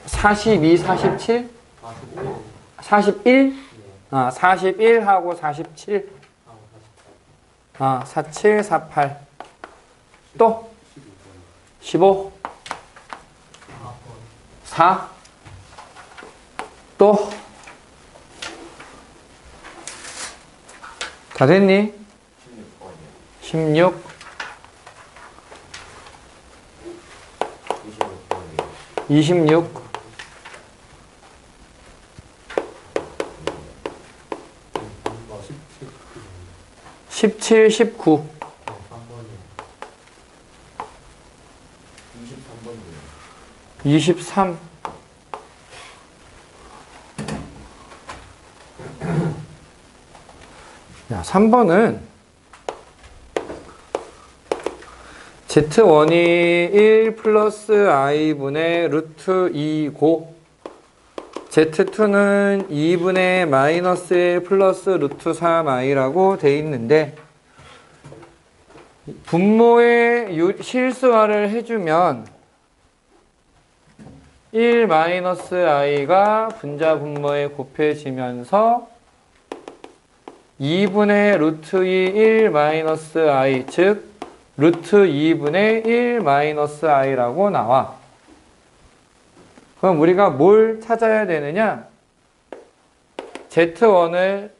42, 47 41 41하고 47 47, 48 또 15 4 또 다 됐니? 16 26 17, 19 23 야, 3번은 Z1이 1 플러스 i분의 루트 2고 Z2는 2분의 마이너스 1 플러스 루트 3i라고 돼 있는데 분모의 실수화를 해주면 1 마이너스 i가 분자 분모에 곱해지면서 2분의 루트 2 1 마이너스 i 즉 루트 2분의 1 마이너스 i라고 나와. 그럼 우리가 뭘 찾아야 되느냐? Z1을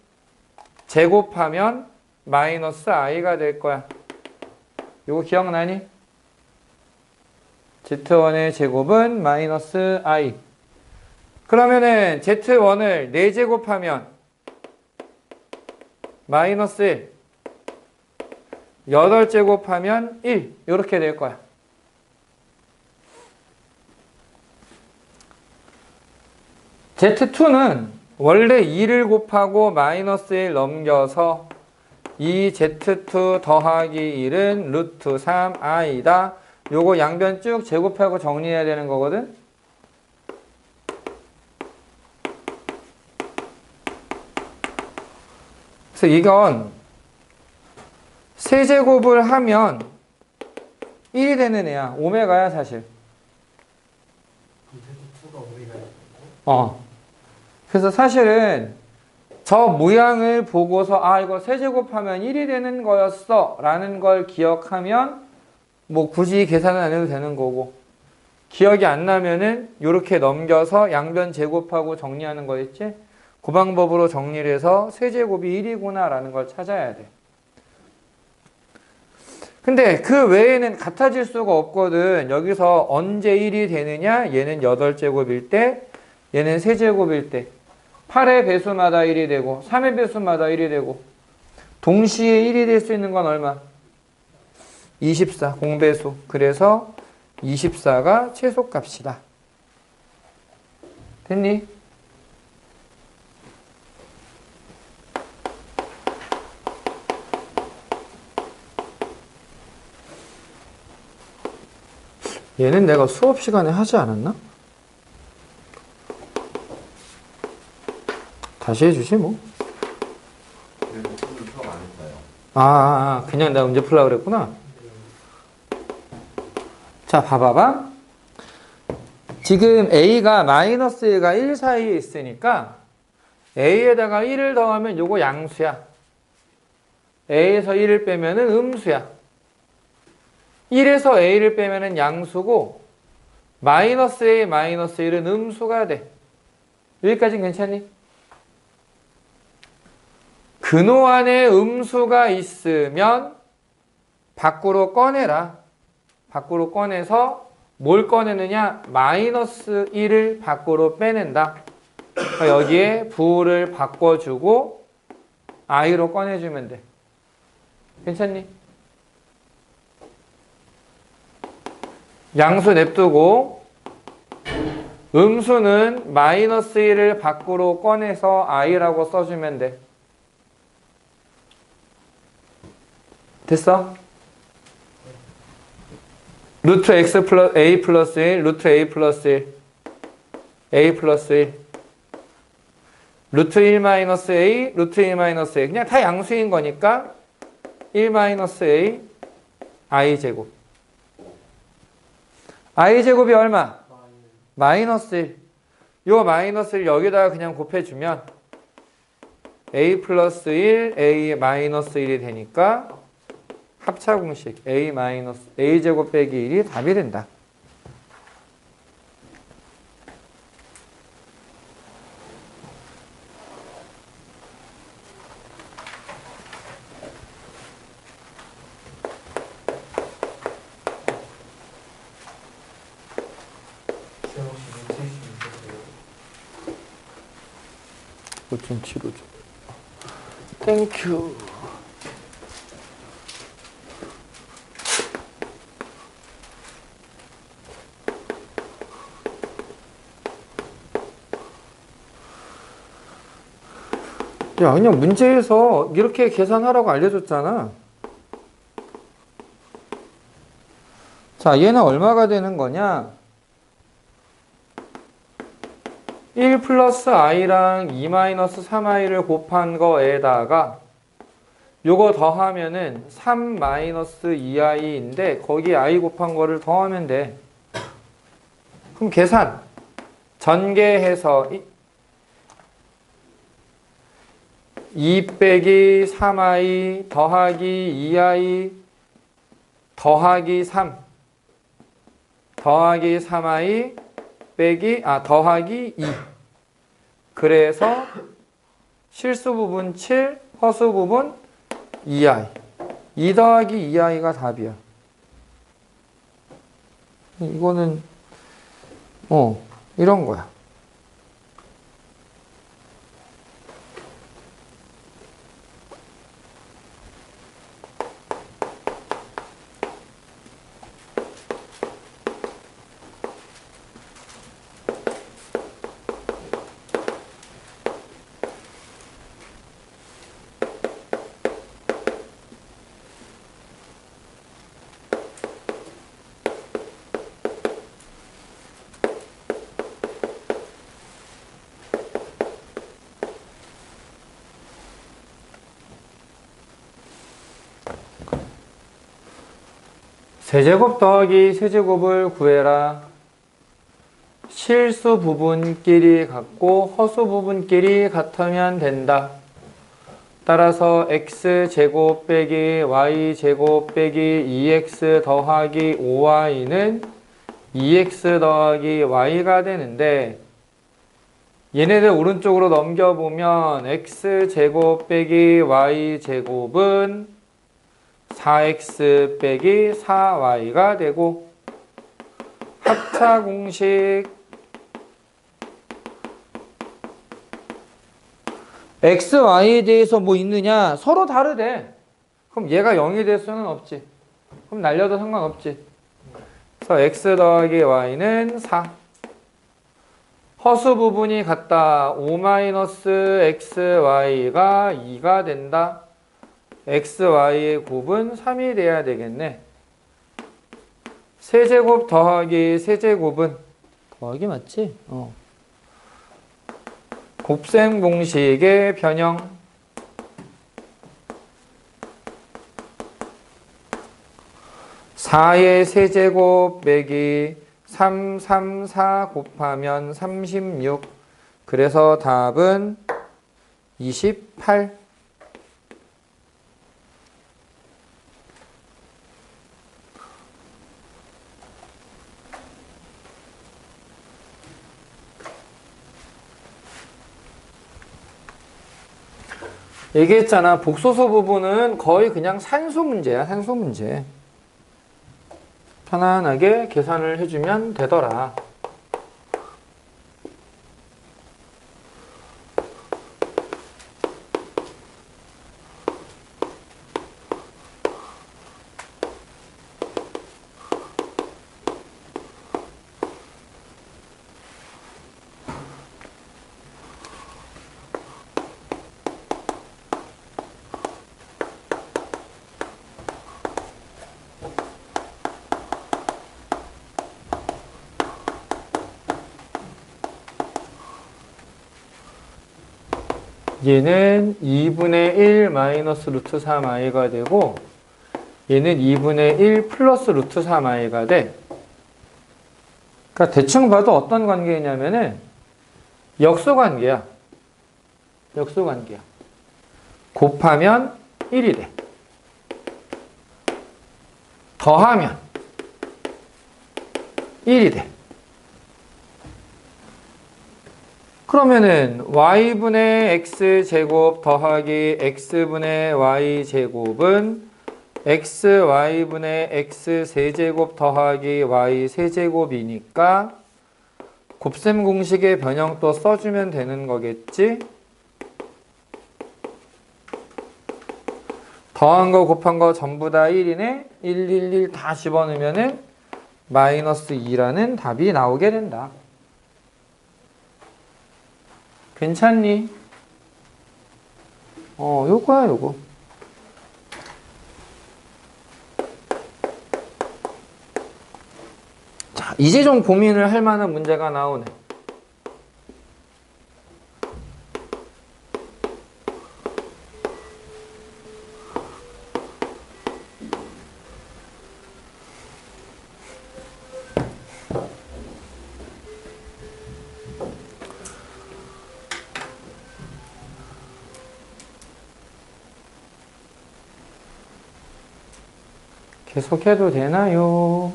제곱하면 마이너스 i가 될 거야. 이거 기억나니? Z1의 제곱은 마이너스 i. 그러면은 Z1을 4제곱하면 마이너스 1. 8제곱하면 1. 이렇게 될 거야. Z2는 원래 2를 곱하고 마이너스 1 넘겨서 2Z2 더하기 1은 루트 3i다. 요거 양변 쭉 제곱하고 정리해야 되는 거거든. 그래서 이건 세제곱을 하면 1이 되는 애야. 오메가야 사실. 그래서 사실은 저 모양을 보고서 이거 세제곱하면 1이 되는 거였어 라는 걸 기억하면 뭐 굳이 계산은 안 해도 되는 거고, 기억이 안 나면은 이렇게 넘겨서 양변 제곱하고 정리하는 거였지. 그 방법으로 정리를 해서 세제곱이 1이구나 라는 걸 찾아야 돼. 근데 그 외에는 같아질 수가 없거든. 여기서 언제 1이 되느냐? 얘는 8제곱일 때, 얘는 세제곱일 때. 8의 배수마다 1이 되고 3의 배수마다 1이 되고 동시에 1이 될 수 있는 건 얼마? 24, 공배수. 그래서 24가 최소값이다. 됐니? 얘는 내가 수업 시간에 하지 않았나? 다시 해주지 뭐. 목소리 수업 안 그냥 내가 문제 풀려고 그랬구나. 자, 봐봐봐. 지금 A가 마이너스 1과 1 사이에 있으니까 A에다가 1을 더하면 요거 양수야. A에서 1을 빼면은 음수야. 1에서 A를 빼면은 양수고 마이너스 A 마이너스 1은 음수가 돼. 여기까지는 괜찮니? 근호 안에 음수가 있으면 밖으로 꺼내라. 밖으로 꺼내서 뭘 꺼내느냐? 마이너스 1을 밖으로 빼낸다. 그러니까 여기에 부호를 바꿔주고 i로 꺼내주면 돼. 괜찮니? 양수 냅두고 음수는 마이너스 1을 밖으로 꺼내서 i라고 써주면 돼. 됐어? 루트 x 플러스 a 플러스 1, 루트 a 플러스 1, a 플러스 1, 루트 1 마이너스 a, 루트 1 마이너스 a. 그냥 다 양수인 거니까 1 마이너스 a, i 제곱. i 제곱이 얼마? 마이너스 1. 요 마이너스 1 여기다가 그냥 곱해주면 a 플러스 1, a 마이너스 1이 되니까 합차 공식 a 마이너스 a 제곱 빼기 1이 답이 된다. 시험 혹시 문제 있으면 5.75죠. 땡큐. 야, 그냥 문제에서 이렇게 계산하라고 알려줬잖아. 자, 얘는 얼마가 되는 거냐? 1 플러스 i랑 2 마이너스 3i를 곱한 거에다가 요거 더하면은 3 마이너스 2i인데 거기 i 곱한 거를 더하면 돼. 그럼 계산. 전개해서 2 빼기 3i 더하기 2i 더하기 3 더하기 3i 빼기 더하기 2. 그래서 실수 부분 7, 허수 부분 2i. 2 더하기 2i가 답이야. 이거는 이런 거야. 세제곱 더하기 세제곱을 구해라. 실수 부분끼리 같고 허수 부분끼리 같으면 된다. 따라서 x제곱 빼기 y제곱 빼기 2x 더하기 5y는 2x 더하기 y가 되는데 얘네들 오른쪽으로 넘겨보면 x제곱 빼기 y제곱은 4x 빼기 4y가 되고 합차 공식 x, y에 대해서 뭐 있느냐? 서로 다르대. 그럼 얘가 0이 될 수는 없지. 그럼 날려도 상관없지. 그래서 x 더하기 y는 4. 허수 부분이 같다. 5-xy가 2가 된다. xy의 곱은 3이 돼야 되겠네. 세제곱 더하기 세제곱은 더하기 맞지? 곱셈 공식의 변형 4의 세제곱 빼기 3, 3, 4 곱하면 36. 그래서 답은 28. 얘기했잖아. 복소수 부분은 거의 그냥 산수 문제야. 산수 문제. 편안하게 계산을 해주면 되더라. 얘는 2분의 1 마이너스 루트 3i가 되고 얘는 2분의 1 플러스 루트 3i가 돼. 그러니까 대충 봐도 어떤 관계냐면은 역수관계야. 역수관계야. 곱하면 1이 돼. 더하면 1이 돼. 그러면은 y분의 x제곱 더하기 x분의 y제곱은 xy분의 x세제곱 더하기 y세제곱이니까 곱셈 공식의 변형 또 써주면 되는 거겠지? 더한 거 곱한 거 전부 다 1이네? 1, 1, 1 다 집어넣으면은 마이너스 2라는 답이 나오게 된다. 괜찮니? 요거야, 요거. 자, 이제 좀 고민을 할 만한 문제가 나오네. 계속해도 되나요?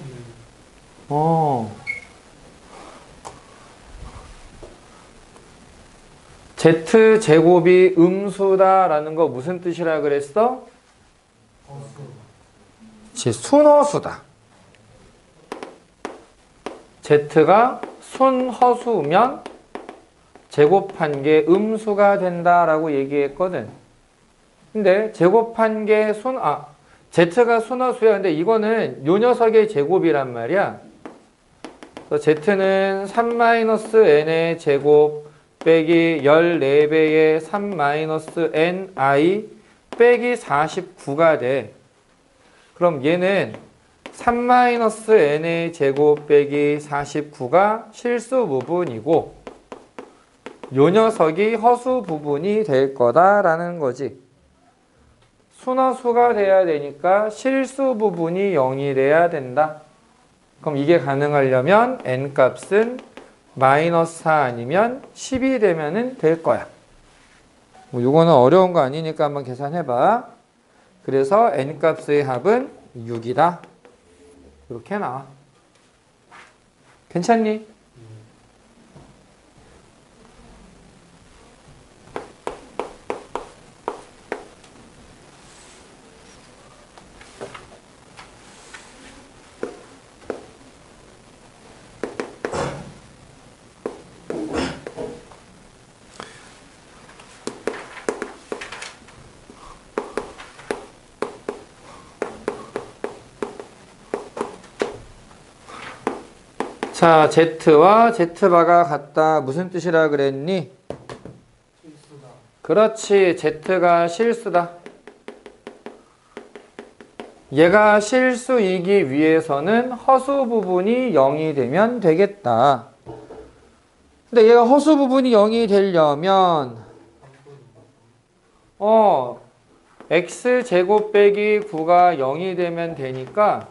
Z제곱이 음수다라는 거 무슨 뜻이라 그랬어? 순허수다. Z가 순허수면 제곱한 게 음수가 된다라고 얘기했거든. 근데 제곱한 게 Z가 순허수야. 근데 이거는 요 녀석의 제곱이란 말이야. 그래서 Z는 3-n의 제곱 빼기 14배의 3-ni 빼기 49가 돼. 그럼 얘는 3-n의 제곱 빼기 49가 실수 부분이고 요 녀석이 허수 부분이 될 거다라는 거지. 순허수가 돼야 되니까 실수 부분이 0이 돼야 된다. 그럼 이게 가능하려면 n값은 마이너스 4 아니면 10이 되면 될 거야. 뭐 이거는 어려운 거 아니니까 한번 계산해봐. 그래서 n값의 합은 6이다. 이렇게 나와. 괜찮니? 자, Z와 Z바가 같다. 무슨 뜻이라 그랬니? 실수다. 그렇지. Z가 실수다. 얘가 실수이기 위해서는 허수 부분이 0이 되면 되겠다. 근데 얘가 허수 부분이 0이 되려면 x제곱 빼기 9가 0이 되면 되니까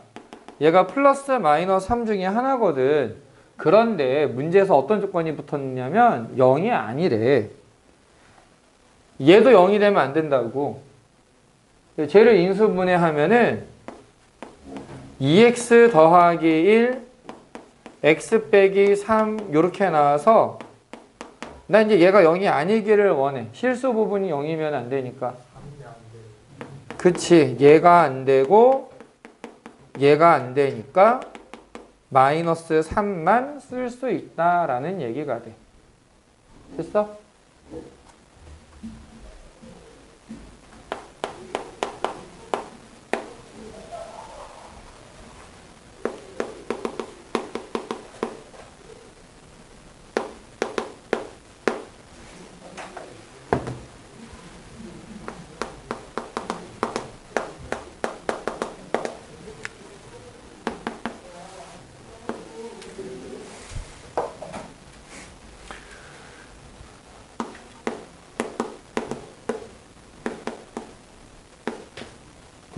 얘가 플러스 마이너스 3 중에 하나거든. 그런데 문제에서 어떤 조건이 붙었냐면 0이 아니래. 얘도 0이 되면 안 된다고. 쟤를 인수분해하면은 2x 더하기 1, x 빼기 3 요렇게 나와서 나 이제 얘가 0이 아니기를 원해. 실수 부분이 0이면 안 되니까. 그치. 얘가 안 되고 얘가 안 되니까 마이너스 3만 쓸 수 있다라는 얘기가 돼. 됐어?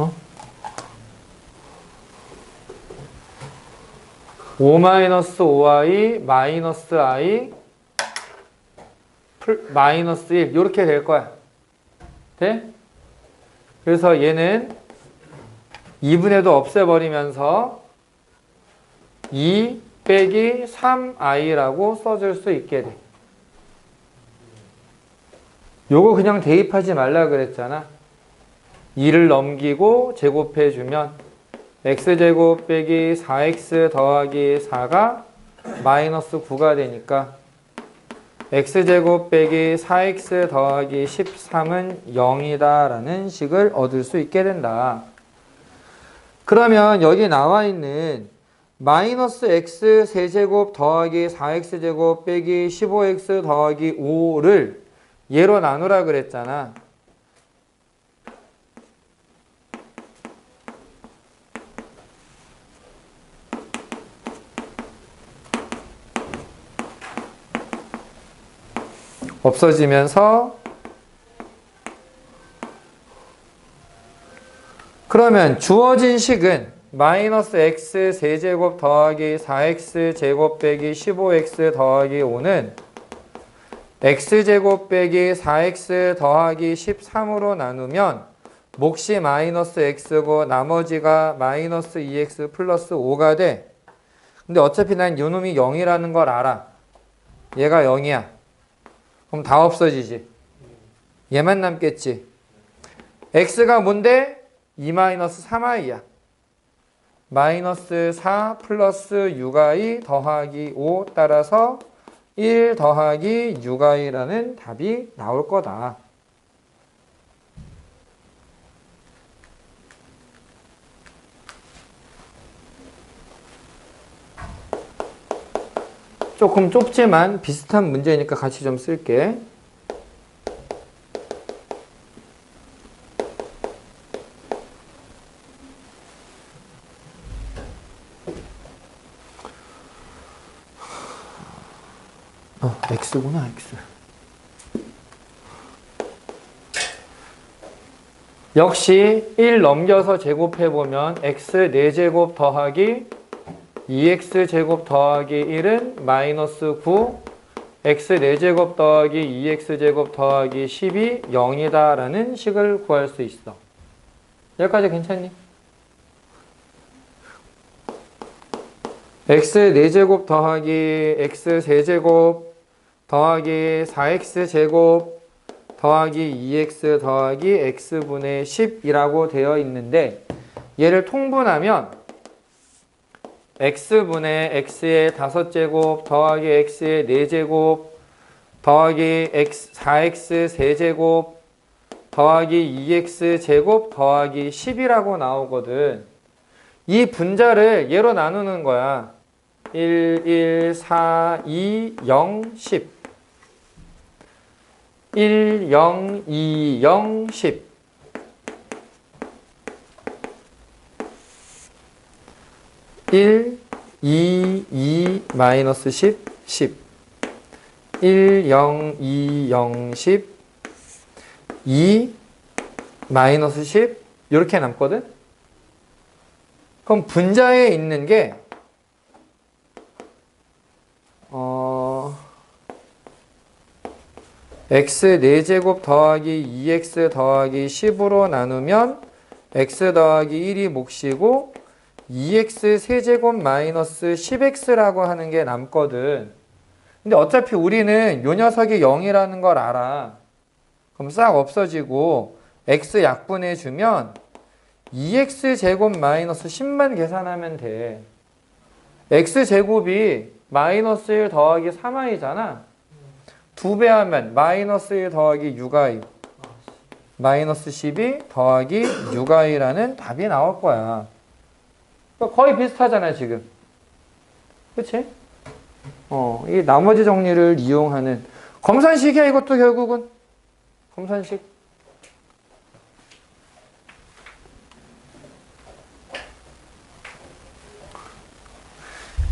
어? 5-5i 마이너스 i 마이너스 1 이렇게 될 거야. 돼? 그래서 얘는 2분의도 없애버리면서 2 빼기 3i라고 써줄 수 있게 돼. 요거 그냥 대입하지 말라 그랬잖아. 2를 넘기고 제곱해주면 x제곱 빼기 4x 더하기 4가 마이너스 9가 되니까 x제곱 빼기 4x 더하기 13은 0이다 라는 식을 얻을 수 있게 된다. 그러면 여기 나와 있는 마이너스 x 세제곱 더하기 4x제곱 빼기 15x 더하기 5를 얘로 나누라 그랬잖아. 없어지면서 그러면 주어진 식은 마이너스 x 세제곱 더하기 4x 제곱 빼기 15x 더하기 5는 x제곱 빼기 4x 더하기 13으로 나누면 몫이 마이너스 x고 나머지가 마이너스 2x 플러스 5가 돼. 근데 어차피 난 요놈이 0이라는 걸 알아. 얘가 0이야. 그럼 다 없어지지. 얘만 남겠지. x가 뭔데? 2-3i야. 마이너스 4 플러스 6i 더하기 5 따라서 1 더하기 6i라는 답이 나올 거다. 조금 좁지만 비슷한 문제니까 같이 좀 쓸게. x구나, x. 역시 1 넘겨서 제곱해보면 x 4제곱 더하기 2x제곱 더하기 1은 마이너스 9, x 4제곱 더하기 2x제곱 더하기 10이 0이다 라는 식을 구할 수 있어. 여기까지 괜찮니? x 4제곱 더하기 x 세제곱 더하기 4x제곱 더하기 2x 더하기 x분의 10이라고 되어 있는데 얘를 통분하면 x분의 x의 5제곱 더하기 x의 4제곱 더하기 4x 세제곱 더하기 2x 제곱 더하기 10이라고 나오거든. 이 분자를 얘로 나누는 거야. 1, 1, 4, 2, 0, 10. 1, 0, 2, 0, 10. 1, 2, 2, 마이너스 10, 10. 1, 0, 2, 0, 10. 2, 마이너스 10. 이렇게 남거든? 그럼 분자에 있는 게 x 4제곱 더하기 2x 더하기 10으로 나누면 x 더하기 1이 몫이고 2x 세제곱 마이너스 10x라고 하는 게 남거든. 근데 어차피 우리는 요 녀석이 0이라는 걸 알아. 그럼 싹 없어지고 x 약분해주면 2x 제곱 마이너스 10만 계산하면 돼. x 제곱이 마이너스 1 더하기 3i잖아. 2배 하면 마이너스 1 더하기 6i 마이너스 12 더하기 6i라는 답이 나올 거야. 거의 비슷하잖아 지금. 그치? 이 나머지 정리를 이용하는 검산식이야 이것도 결국은. 검산식.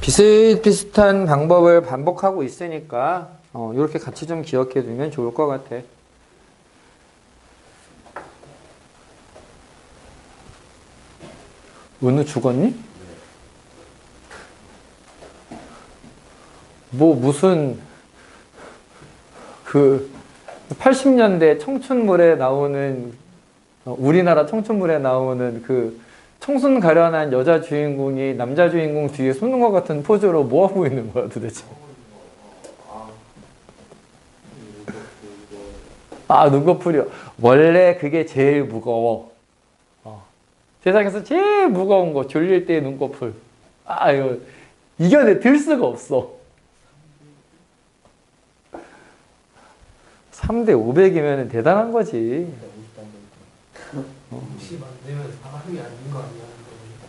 비슷비슷한 방법을 반복하고 있으니까 이렇게 같이 좀 기억해 두면 좋을 것 같아. 은우 죽었니? 뭐 무슨 80년대 청춘물에 나오는 우리나라 청춘물에 나오는 청순 가련한 여자 주인공이 남자 주인공 뒤에 숨는 것 같은 포즈로 뭐 하고 있는 거야 도대체? 눈꺼풀이요. 원래 그게 제일 무거워. 세상에서 제일 무거운 거 졸릴 때의 눈꺼풀. 이거 들 수가 없어. 3대 500이면 대단한 거지. 50 안 되면 사람이 아닌 거 아니야?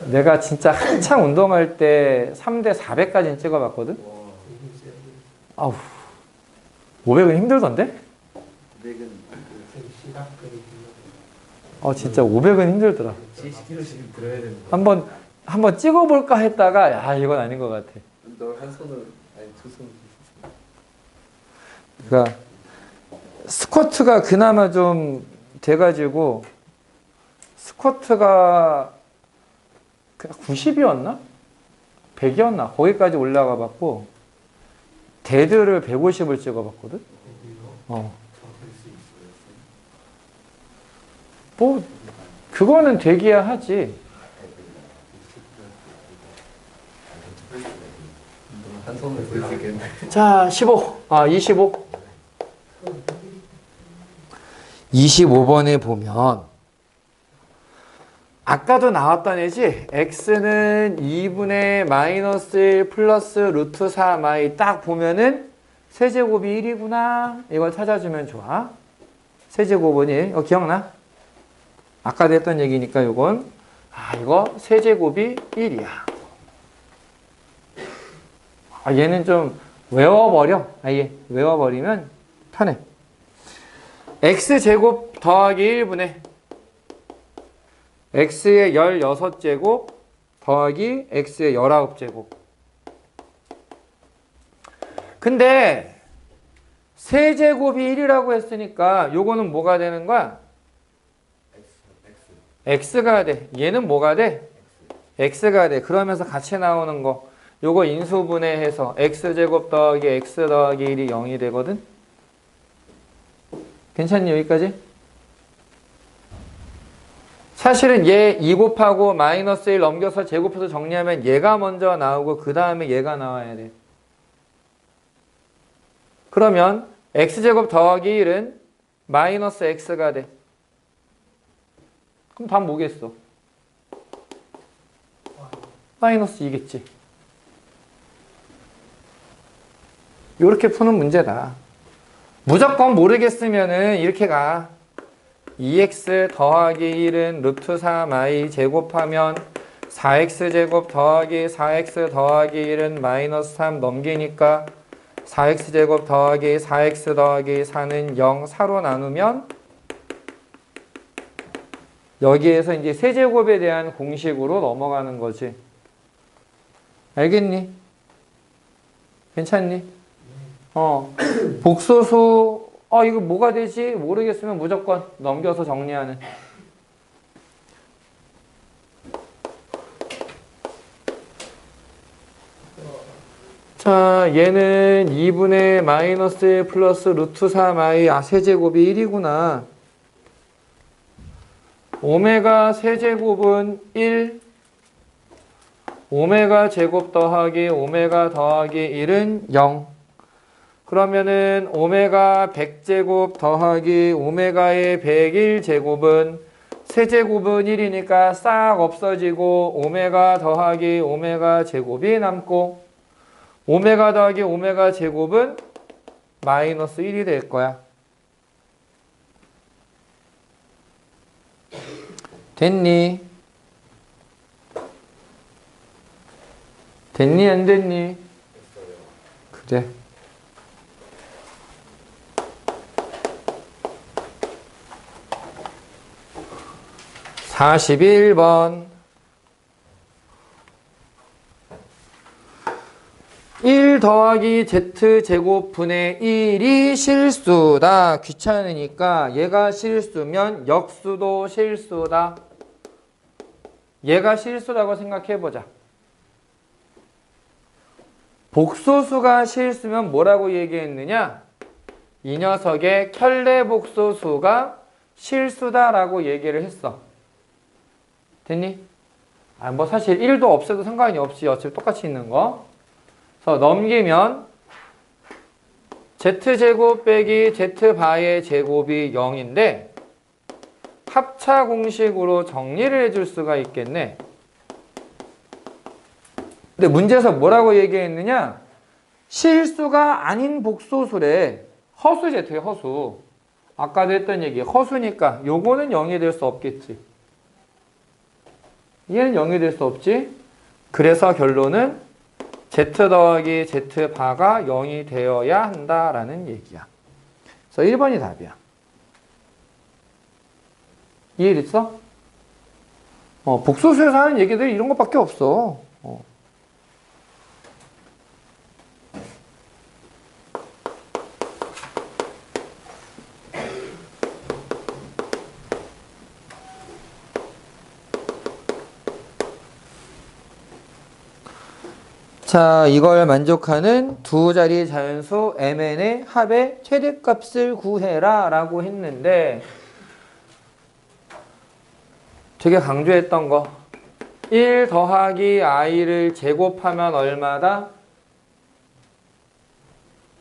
내가 진짜 한창 운동할 때 3대 400까지는 찍어봤거든? 500은 힘들던데? 100은 시각근이 진짜 500은 힘들더라. 70kg씩 들어야 되는 거. 한번 찍어볼까 했다가, 이건 아닌 것 같아. 너 한 손으로, 아니 두 손. 그러니까, 스쿼트가 그나마 좀 돼가지고, 스쿼트가 90이었나? 100이었나? 거기까지 올라가 봤고, 데드를 150을 찍어봤거든? 그거는 되기야 하지. 한 손으로 들 수 있겠네. 자, 25. 25번에 보면, 아까도 나왔던 애지? x는 2분의 마이너스 1 플러스 루트 3i 딱 보면은 세제곱이 1이구나. 이걸 찾아주면 좋아. 세제곱은 1. 이거 기억나? 아까도 했던 얘기니까 이건 이거 세제곱이 1이야. 얘는 좀 외워버려. 아예 외워버리면 편해. x제곱 더하기 1분의 x의 16제곱 더하기 x의 19제곱. 근데 세제곱이 1이라고 했으니까 요거는 뭐가 되는 거야? x가 돼. 얘는 뭐가 돼? x가 돼. 그러면서 같이 나오는 거 요거 인수분해해서 x제곱 더하기 x 더하기 1이 0이 되거든? 괜찮니 여기까지? 사실은 얘 2 곱하고 마이너스 1 넘겨서 제곱해서 정리하면 얘가 먼저 나오고 그 다음에 얘가 나와야 돼. 그러면 x제곱 더하기 1은 마이너스 x가 돼. 그럼 답 뭐겠어? 마이너스 2겠지. 이렇게 푸는 문제다. 무조건 모르겠으면은 이렇게 가. 2x 더하기 1은 루트 3i 제곱하면 4x 제곱 더하기 4x 더하기 1은 마이너스 3 넘기니까 4x 제곱 더하기 4x 더하기 4는 0, 4로 나누면 여기에서 이제 세제곱에 대한 공식으로 넘어가는 거지. 알겠니? 괜찮니? 복소수 이거 뭐가 되지? 모르겠으면 무조건 넘겨서 정리하는. 자, 얘는 2분의 마이너스 1 플러스 루트 3i, 세제곱이 1이구나. 오메가 세제곱은 1, 오메가 제곱 더하기 오메가 더하기 1은 0. 그러면은 오메가 100제곱 더하기 오메가의 101 제곱은 세제곱은 1이니까 싹 없어지고 오메가 더하기 오메가 제곱이 남고 오메가 더하기 오메가 제곱은 마이너스 1이 될 거야. 됐니? 됐니 안 됐니? 그래. 41번 1 더하기 z제곱분의 1이 실수다. 귀찮으니까 얘가 실수면 역수도 실수다. 얘가 실수라고 생각해보자. 복소수가 실수면 뭐라고 얘기했느냐? 이 녀석의 켤레복소수가 실수다라고 얘기를 했어. 됐니? 뭐 사실 1도 없어도 상관이 없지. 어차피 똑같이 있는 거. 그래서 넘기면 z제곱 빼기 z바의 제곱이 0인데 합차 공식으로 정리를 해줄 수가 있겠네. 근데 문제에서 뭐라고 얘기했느냐? 실수가 아닌 복소수래. 허수 z예요, 허수. 아까도 했던 얘기. 허수니까 요거는 0이 될 수 없겠지. 얘는 0이 될 수 없지. 그래서 결론은 z 더하기 z바가 0이 되어야 한다라는 얘기야. 그래서 1번이 답이야. 이해됐어? 복소수에서 하는 얘기들이 이런 것밖에 없어. 자, 이걸 만족하는 두 자리 자연수 mn의 합의 최대값을 구해라 라고 했는데 되게 강조했던 거 1 더하기 i를 제곱하면 얼마다?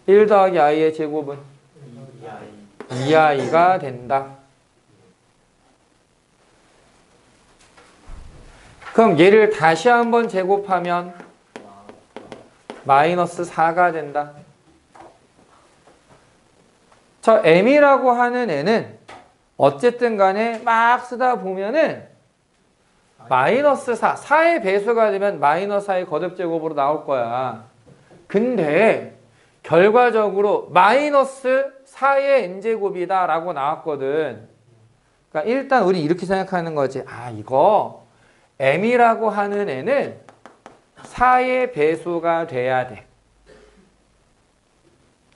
1 더하기 i의 제곱은 2i가 된다. 그럼 얘를 다시 한번 제곱하면 마이너스 4가 된다. 저 m이라고 하는 애는 어쨌든 간에 막 쓰다 보면은 마이너스 4, 4의 배수가 되면 마이너스 4의 거듭제곱으로 나올 거야. 근데 결과적으로 마이너스 4의 n제곱이다 라고 나왔거든. 그러니까 일단 우리 이렇게 생각하는 거지. 이거 m이라고 하는 애는 4의 배수가 돼야 돼.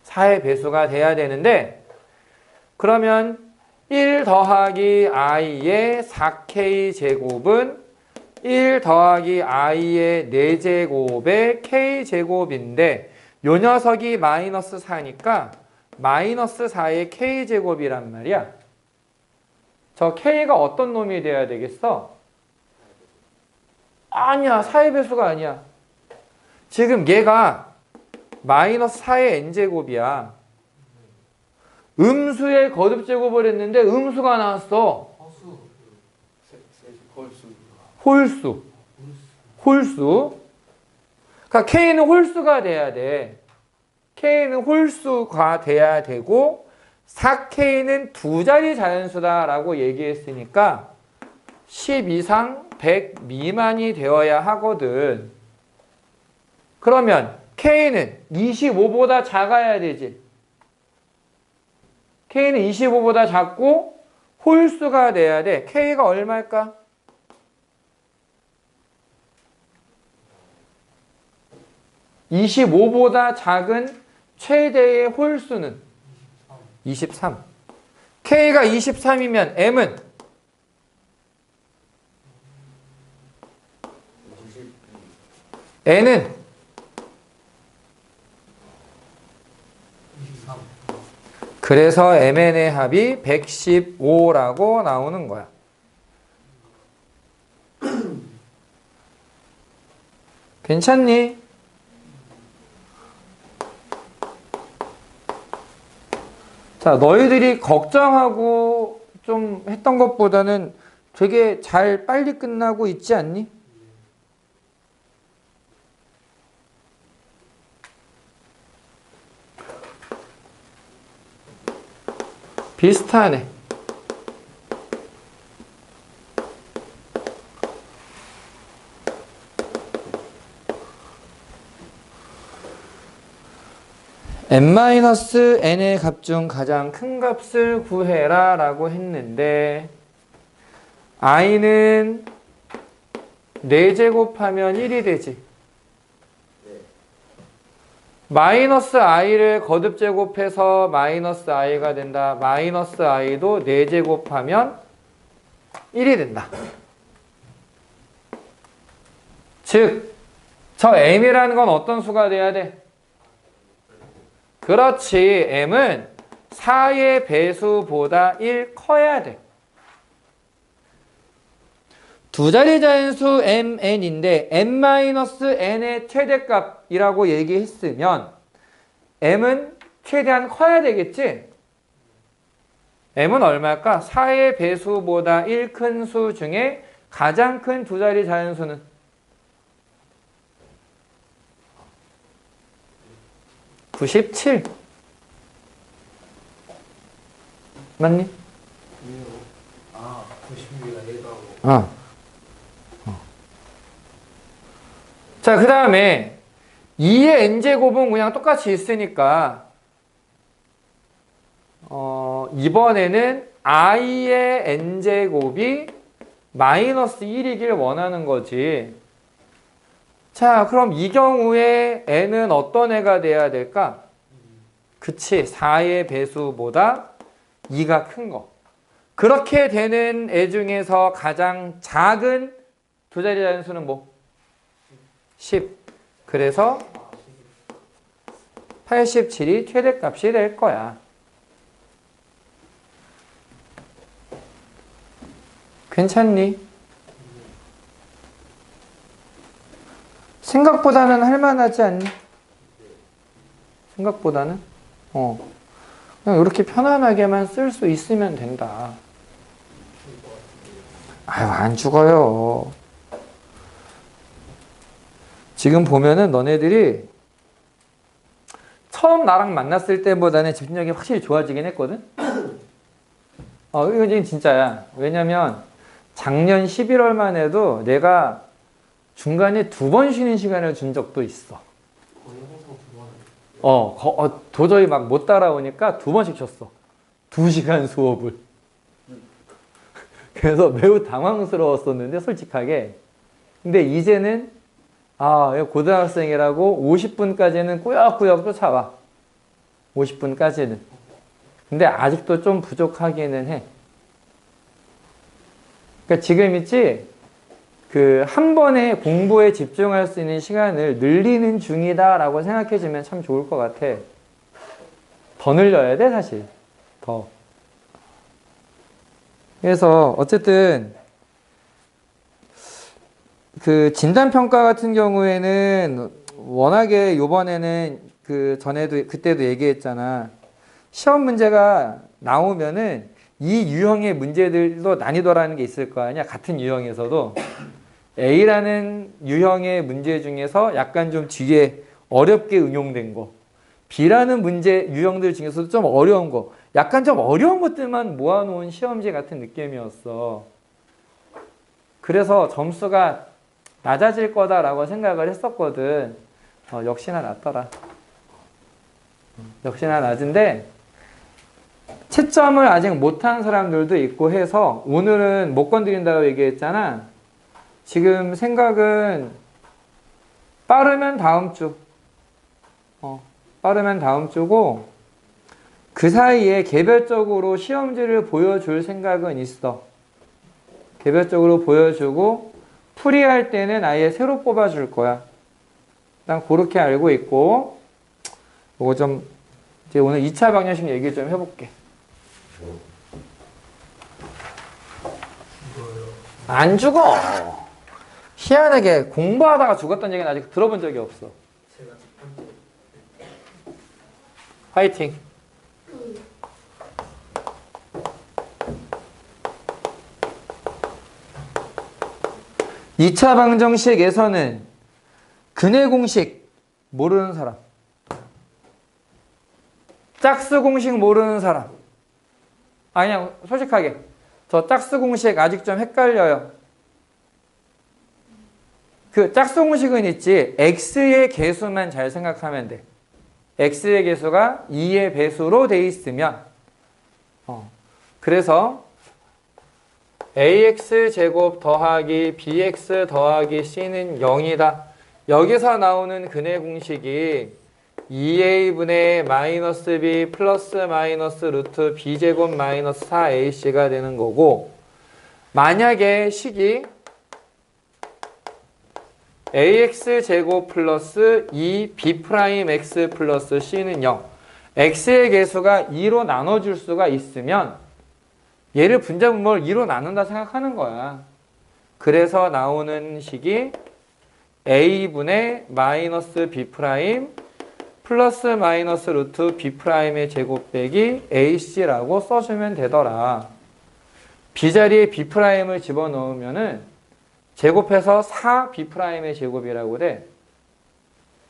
4의 배수가 돼야 되는데 그러면 1 더하기 i의 4k 제곱은 1 더하기 i의 4제곱의 k 제곱인데 요 녀석이 마이너스 4니까 마이너스 4의 k 제곱이란 말이야. 저 k가 어떤 놈이 돼야 되겠어? 아니야, 4의 배수가 아니야. 지금 얘가 마이너스 4의 n제곱이야. 음수의 거듭제곱을 했는데 음수가 나왔어. 홀수. 그러니까 k는 홀수가 돼야 돼. k는 홀수가 돼야 되고 4k는 두 자리 자연수다라고 얘기했으니까 10 이상 100 미만이 되어야 하거든. 그러면 K는 25보다 작아야 되지. K는 25보다 작고 홀수가 돼야 돼. K가 얼마일까? (25보다) 작은 최대의 홀수는 23. K가 23이면 M은 N은 그래서 MN의 합이 115라고 나오는 거야. 괜찮니? 자, 너희들이 걱정하고 좀 했던 것보다는 되게 잘 빨리 끝나고 있지 않니? 비슷하네. n-n의 값 중 가장 큰 값을 구해라 라고 했는데 i는 4제곱하면 1이 되지. 마이너스 i를 거듭 제곱해서 마이너스 i가 된다. 마이너스 i도 4제곱하면 1이 된다. 즉, 저 m이라는 건 어떤 수가 돼야 돼? 그렇지. m은 4의 배수보다 1 커야 돼. 두 자리 자연수 mn인데 m-n의 최대값이라고 얘기했으면 m은 최대한 커야 되겠지? m은 얼마일까? 4의 배수보다 1 큰 수 중에 가장 큰 두 자리 자연수는? 97. 맞니? 아, 90미가 얘가고. 자, 그 다음에 2의 n제곱은 그냥 똑같이 있으니까 이번에는 i의 n제곱이 마이너스 1이길 원하는 거지. 자, 그럼 이 경우에 n은 어떤 애가 돼야 될까? 그치, 4의 배수보다 2가 큰 거. 그렇게 되는 애 중에서 가장 작은 두 자리 자연수는 뭐? 10. 그래서 87이 최대값이 될 거야. 괜찮니? 생각보다는 할만하지 않니? 생각보다는? 그냥 이렇게 편안하게만 쓸 수 있으면 된다. 아유, 안 죽어요. 지금 보면은 너네들이 처음 나랑 만났을 때보다는 집중력이 확실히 좋아지긴 했거든? 이건 진짜야. 왜냐면 작년 11월만 해도 내가 중간에 2번 쉬는 시간을 준 적도 있어. 도저히 막 못 따라오니까 2번씩 쉬었어. 2시간 수업을. 그래서 매우 당황스러웠었는데, 솔직하게. 근데 이제는 고등학생이라고 50분까지는 꾸역꾸역 쫓아와. 50분까지는. 근데 아직도 좀 부족하기는 해. 그러니까 지금 있지? 한 번에 공부에 집중할 수 있는 시간을 늘리는 중이다라고 생각해주면 참 좋을 것 같아. 더 늘려야 돼, 사실. 더. 그래서 어쨌든 진단평가 같은 경우에는 워낙에 요번에는 그때도 얘기했잖아. 시험 문제가 나오면은 이 유형의 문제들도 난이도라는 게 있을 거 아니야. 같은 유형에서도. A라는 유형의 문제 중에서 약간 좀 뒤에 어렵게 응용된 거. B라는 문제 유형들 중에서도 좀 어려운 거. 약간 좀 어려운 것들만 모아놓은 시험지 같은 느낌이었어. 그래서 점수가 낮아질 거다라고 생각을 했었거든. 역시나 낮더라. 역시나 낮은데 채점을 아직 못한 사람들도 있고 해서 오늘은 못 건드린다고 얘기했잖아. 지금 생각은 빠르면 다음 주. 빠르면 다음 주고 그 사이에 개별적으로 시험지를 보여줄 생각은 있어. 개별적으로 보여주고 풀이할 때는 아예 새로 뽑아줄 거야. 일단 그렇게 알고 있고 이거 좀 이제 오늘 2차 방정식 얘기 좀 해볼게. 안 죽어. 희한하게 공부하다가 죽었던 얘기는 아직 들어본 적이 없어. 제가 첫 번째 화이팅. 이 차 방정식에서는 근해 공식 모르는 사람, 짝수 공식 모르는 사람. 그냥 솔직하게 저 짝수 공식 아직 좀 헷갈려요. 그 짝수 공식은 있지, x의 개수만 잘 생각하면 돼. x의 개수가 2의 배수로 돼 있으면 그래서 ax 제곱 더하기 bx 더하기 c는 0이다. 여기서 나오는 근해 공식이 2a분의 마이너스 b 플러스 마이너스 루트 b제곱 마이너스 4ac가 되는 거고, 만약에 식이 ax제곱 플러스 2b'x 플러스 c는 0, x의 개수가 2로 나눠줄 수가 있으면 얘를 분자분모를 2로 나눈다 생각하는 거야. 그래서 나오는 식이 a분의 마이너스 b' 플러스 마이너스 루트 b'의 제곱 빼기 ac라고 써주면 되더라. b자리에 b'을 집어넣으면은 제곱해서 4b'의 제곱이라고 돼.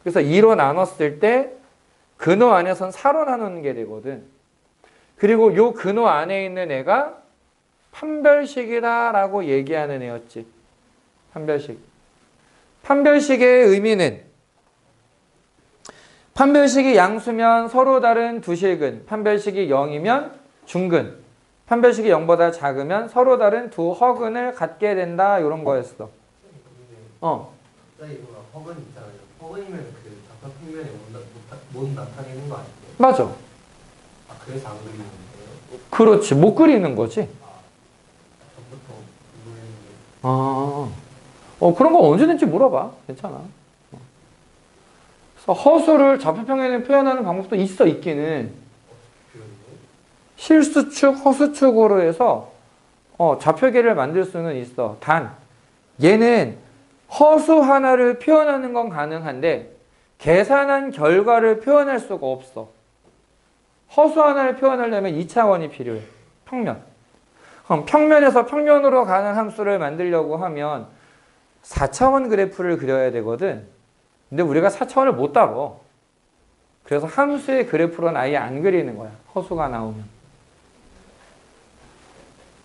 그래서 2로 나눴을 때 근호 안에선 4로 나누는 게 되거든. 그리고 요 근호 안에 있는 애가 판별식이다 라고 얘기하는 애였지. 판별식. 판별식의 의미는 판별식이 양수면 서로 다른 두 실근, 판별식이 0이면 중근, 판별식이 0보다 작으면 서로 다른 두 허근을 갖게 된다, 이런 거였어. 갑자기 뭔가 허근 있잖아요. 허근이면 그 좌표 평면에 못 나타내는 거 아니에요? 맞아. 아, 그래서 안 그리는 거예요? 그렇지. 못 그리는 거지. 전부터 궁금했는데. 그런 거 언제든지 물어봐. 괜찮아. 그래서 허수를 좌표평면에 표현하는 방법도 있기는. 실수축, 허수축으로 해서 좌표계를 만들 수는 있어. 단 얘는 허수 하나를 표현하는 건 가능한데 계산한 결과를 표현할 수가 없어. 허수 하나를 표현하려면 2차원이 필요해. 평면. 그럼 평면에서 평면으로 가는 함수를 만들려고 하면 4차원 그래프를 그려야 되거든. 근데 우리가 4차원을 못 다뤄. 그래서 함수의 그래프로는 아예 안 그리는 거야. 허수가 나오면.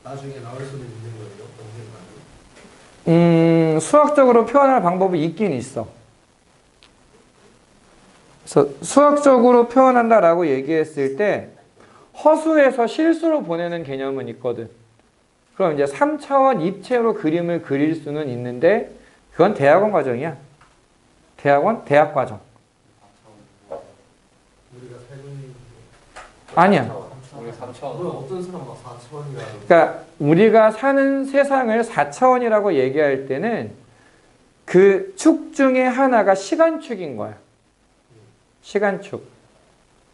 나중에 나올 수는 있는 거예요? 언젠가는? 수학적으로 표현할 방법이 있긴 있어. 그래서 수학적으로 표현한다라고 얘기했을 때 허수에서 실수로 보내는 개념은 있거든. 그럼 이제 3차원 입체로 그림을 그릴 수는 있는데 그건 대학원 과정이야. 대학 과정. 우리가 살고 있는 아니야. 우리 4차원. 왜 어떤 사람 막 4차원이라고? 그러니까 우리가 사는 세상을 4차원이라고 얘기할 때는 그 축 중에 하나가 시간축인 거야. 시간축.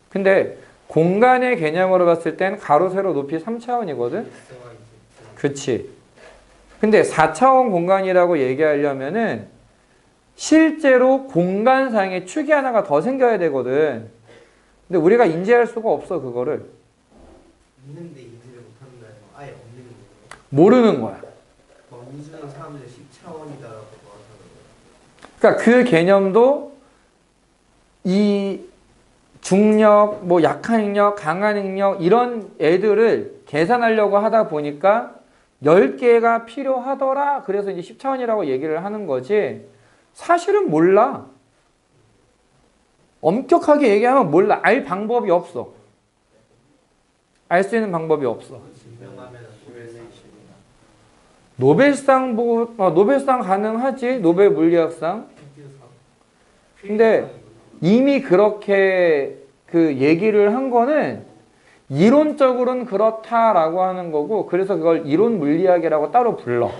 근데 공간의 개념으로 봤을 땐 가로, 세로, 높이 3차원이거든? 그치. 근데 4차원 공간이라고 얘기하려면은 실제로 공간상에 축이 하나가 더 생겨야 되거든. 근데 우리가 인지할 수가 없어, 그거를. 있는데 인지를 못한다 해서 아예 없는 거예요? 모르는 거야. 막 우주는 사람들이 10차원이다라고 하잖아요. 그러니까 그 개념도 이 중력, 뭐 약한 능력, 강한 능력 이런 애들을 계산하려고 하다 보니까 10개가 필요하더라. 그래서 이제 10차원이라고 얘기를 하는 거지. 사실은 몰라. 엄격하게 얘기하면 몰라. 알 방법이 없어. 알 수 있는 방법이 없어. 증명하면 노벨상 노벨상 가능하지. 노벨 물리학상. 근데 이미 그렇게 그 얘기를 한 거는 이론적으로는 그렇다라고 하는 거고, 그래서 그걸 이론 물리학이라고 따로 불러.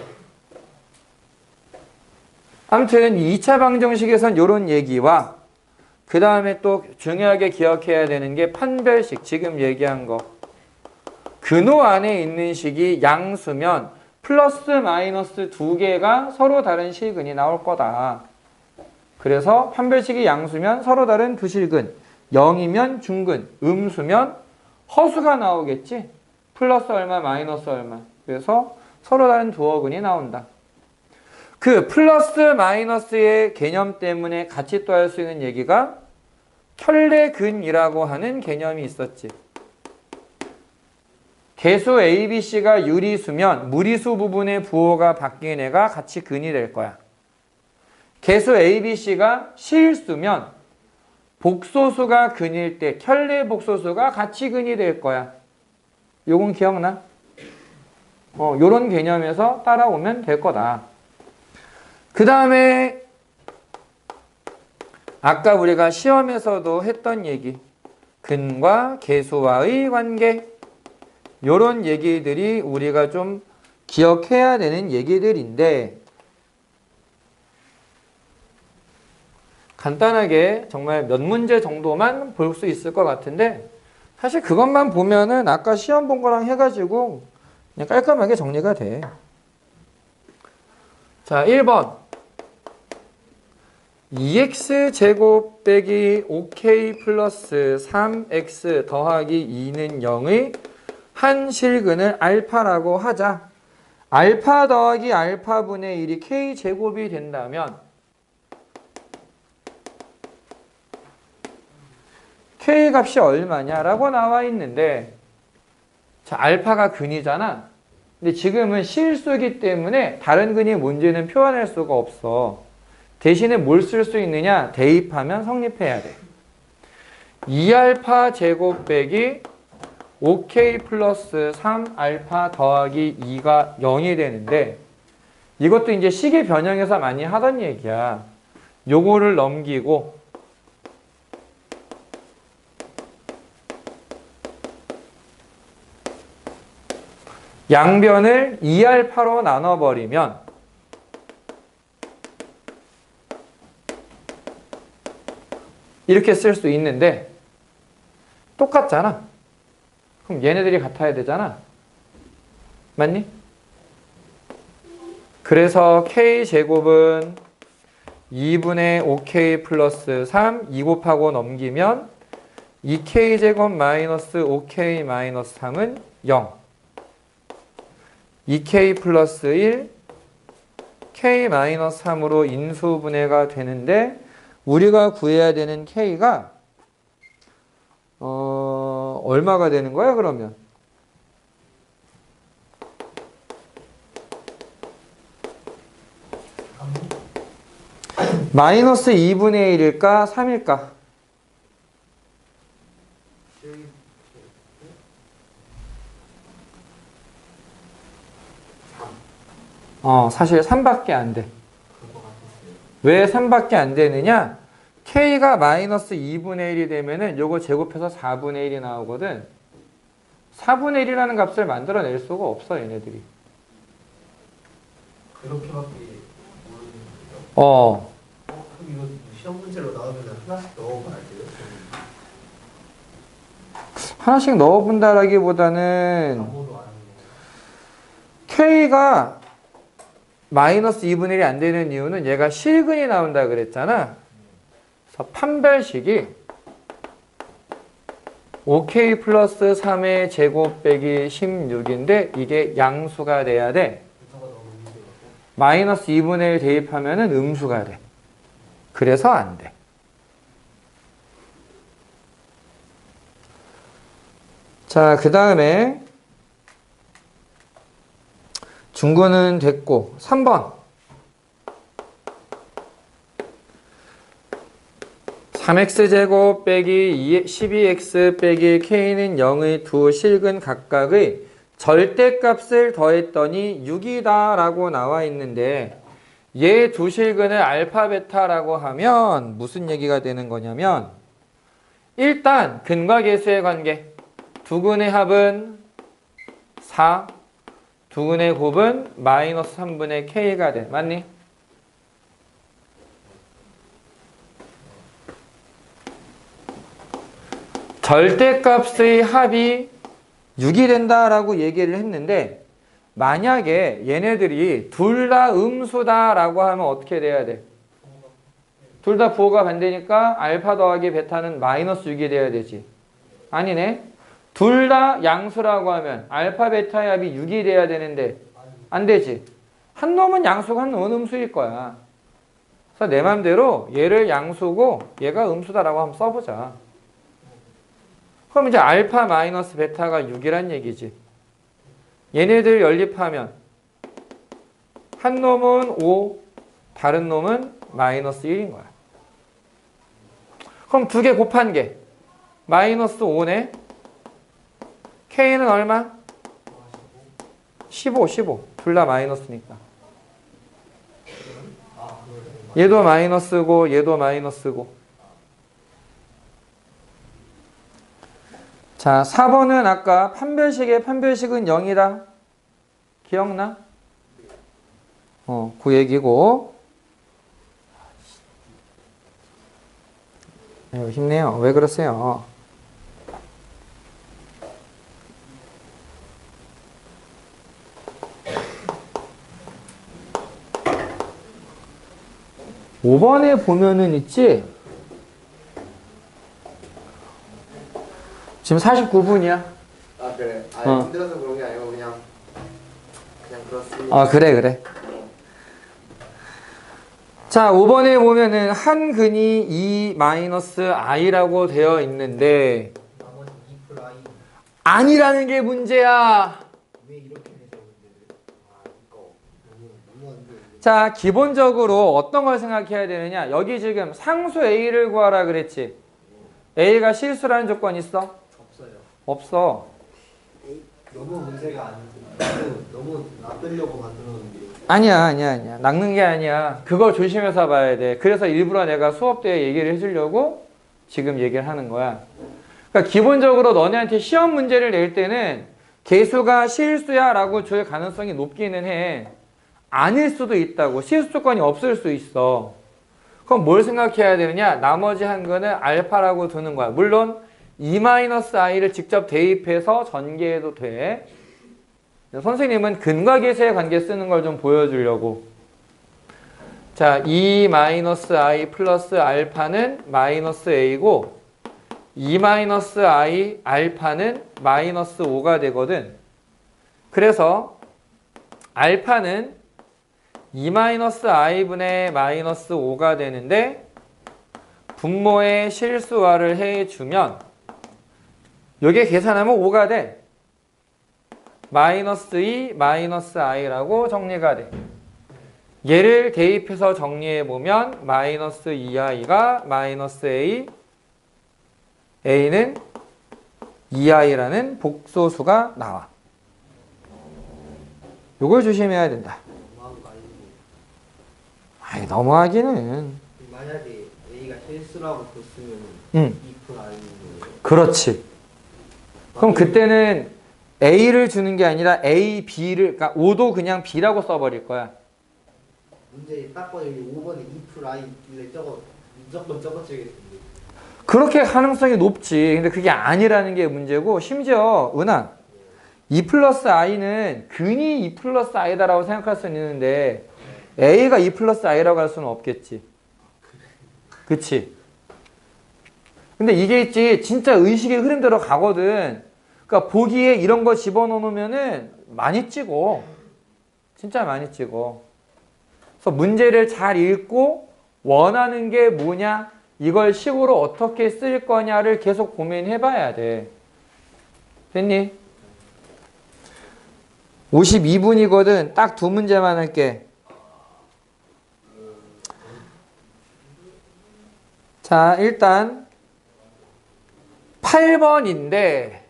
아무튼 2차 방정식에선 이런 얘기와 그 다음에 또 중요하게 기억해야 되는 게 판별식, 지금 얘기한 거. 근호 안에 있는 식이 양수면 플러스 마이너스 두 개가 서로 다른 실근이 나올 거다. 그래서 판별식이 양수면 서로 다른 두 실근, 0이면 중근, 음수면 허수가 나오겠지. 플러스 얼마, 마이너스 얼마. 그래서 서로 다른 두 어근이 나온다. 그 플러스 마이너스의 개념 때문에 같이 또 할 수 있는 얘기가 켤레근이라고 하는 개념이 있었지. 개수 ABC가 유리수면 무리수 부분의 부호가 바뀐 애가 같이 근이 될 거야. 개수 ABC가 실수면 복소수가 근일 때 켤레 복소수가 같이 근이 될 거야. 요건 기억나? 요런 개념에서 따라오면 될 거다. 그 다음에 아까 우리가 시험에서도 했던 얘기, 근과 개수와의 관계, 요런 얘기들이 우리가 좀 기억해야 되는 얘기들인데, 간단하게 정말 몇 문제 정도만 볼 수 있을 것 같은데, 사실 그것만 보면은 아까 시험 본 거랑 해가지고 그냥 깔끔하게 정리가 돼. 자, 1번 2x제곱 빼기 5k 플러스 3x 더하기 2는 0의 한 실근을 알파라고 하자. 알파 더하기 알파분의 1이 k제곱이 된다면 k 값이 얼마냐라고 나와 있는데, 자, 알파가 근이잖아. 근데 지금은 실수기 때문에 다른 근이 뭔지는 표현할 수가 없어. 대신에 뭘 쓸 수 있느냐? 대입하면 성립해야 돼. 2알파 제곱 빼기 5k 플러스 3알파 더하기 2가 0이 되는데, 이것도 이제 식의 변형에서 많이 하던 얘기야. 요거를 넘기고 양변을 2알파로 나눠버리면 이렇게 쓸 수 있는데, 똑같잖아. 그럼 얘네들이 같아야 되잖아. 맞니? 그래서 k제곱은 2분의 5k 플러스 3, 2 곱하고 넘기면 2k제곱 마이너스 5k 마이너스 3은 0. 2k 플러스 1, k 마이너스 3으로 인수분해가 되는데, 우리가 구해야 되는 k가 얼마가 되는 거야 그러면? 마이너스 2분의 1일까 3일까? 사실 3밖에 안 돼. 왜 3밖에 안 되느냐? k가 마이너스 2분의 1이 되면은 요거 제곱해서 4분의 1이 나오거든. 4분의 1이라는 값을 만들어낼 수가 없어, 얘네들이. 그렇게밖에 모르는 거죠? 그럼 이거 시험 문제로 나오면 하나씩 넣어봐야 돼요? 하나씩 넣어본다라기보다는 아무도 안 하는 거. k가 마이너스 2분의 1이 안 되는 이유는 얘가 실근이 나온다 그랬잖아. 그래서 판별식이 5k 플러스 3의 제곱 빼기 16인데 이게 양수가 돼야 돼. 마이너스 2분의 1 대입하면은 음수가 돼. 그래서 안 돼. 자, 그 다음에 중근은 됐고 3번 3x제곱 빼기 12x 빼기 k는 0의 두 실근 각각의 절대값을 더했더니 6이다 라고 나와 있는데, 얘 두 실근을 알파 베타라고 하면 무슨 얘기가 되는 거냐면, 일단 근과 계수의 관계, 두 근의 합은 4, 두 근의 곱은 마이너스 3분의 k가 돼. 맞니? 절대값의 합이 6이 된다라고 얘기를 했는데 만약에 얘네들이 둘 다 음수다라고 하면 어떻게 돼야 돼? 둘 다 부호가 반대니까 알파 더하기 베타는 마이너스 6이 돼야 되지. 아니네. 둘 다 양수라고 하면 알파 베타의 합이 6이 돼야 되는데 안 되지. 한 놈은 양수고 한 놈은 음수일 거야. 그래서 내 맘대로 얘를 양수고 얘가 음수다라고 한번 써보자. 그럼 이제 알파 마이너스 베타가 6이란 얘기지. 얘네들 연립하면 한 놈은 5, 다른 놈은 마이너스 1인 거야. 그럼 두 개 곱한 게 마이너스 5네. K는 얼마? 15. 둘 다 마이너스니까. 얘도 마이너스고 얘도 마이너스고. 자, 4번은 아까 판별식의 판별식은 0이다. 기억나? 그 얘기고. 아유, 힘내요. 왜 그러세요? (5번에) 보면은 있지? 지금 49분이야. 아 그래. 힘들어서 그런 게 아니고 그냥 그렇습니다. 그래. 자, 5번에 보면은 한 근이 2-i라고 되어 있는데 나머지 2 플라이 아니라는 게 문제야. 왜 이렇게 해서 문제를? 이거 너무 안 돼. 자, 기본적으로 어떤 걸 생각해야 되느냐? 여기 지금 상수 A를 구하라 그랬지. A가 실수라는 조건 있어? 없어요. 없어. 너무 문제가 아니고 너무 놔두려고 만들었는데. 아니야. 낚는 게 아니야. 그걸 조심해서 봐야 돼. 그래서 일부러 내가 수업 때 얘기를 해주려고 지금 얘기를 하는 거야. 그러니까 기본적으로 너네한테 시험 문제를 낼 때는 개수가 실수야 라고 줄 가능성이 높기는 해. 아닐 수도 있다고. 실수 조건이 없을 수 있어. 그럼 뭘 생각해야 되느냐? 나머지 한 거는 알파라고 두는 거야. 물론 2-i를 직접 대입해서 전개해도 돼. 선생님은 근과 계수의 관계 쓰는 걸 좀 보여주려고. 자, 2-i 플러스 알파는 마이너스 a고 2-i 알파는 마이너스 5가 되거든. 그래서 알파는 2-i분의 마이너스 5가 되는데 분모의 실수화를 해주면 요게 계산하면 5가 돼. 마이너스 2, 마이너스 i라고 정리가 돼. 얘를 대입해서 정리해보면 마이너스 2i가 마이너스 a, a는 2i라는 복소수가 나와. 요걸 조심해야 된다. 아이, 너무하기는. 만약에 A가 실수라고 줬으면 2 플라이인 거예요. 그렇지. 그럼 그때는 A를 주는 게 아니라 A, B를, 그러니까 5도 그냥 B라고 써버릴 거야. 문제 딱 보니 5번에 2 플라이인데 저거 무조건 저거 쓰겠는데. 그렇게 가능성이 높지. 근데 그게 아니라는 게 문제고, 심지어 은하 2 플러스 i는 근이 2 플러스 i다라고 생각할 수는 있는데 A가 2 플러스 i라고 할 수는 없겠지. 그치? 근데 이게 있지, 진짜 의식의 흐름대로 가거든. 그러니까 보기에 이런 거 집어넣으면은 많이 찍어. 진짜 많이 찍어. 그래서 문제를 잘 읽고 원하는 게 뭐냐, 이걸 식으로 어떻게 쓸 거냐를 계속 고민해 봐야 돼. 됐니? 52분이거든. 딱 두 문제만 할게. 자, 일단 8번인데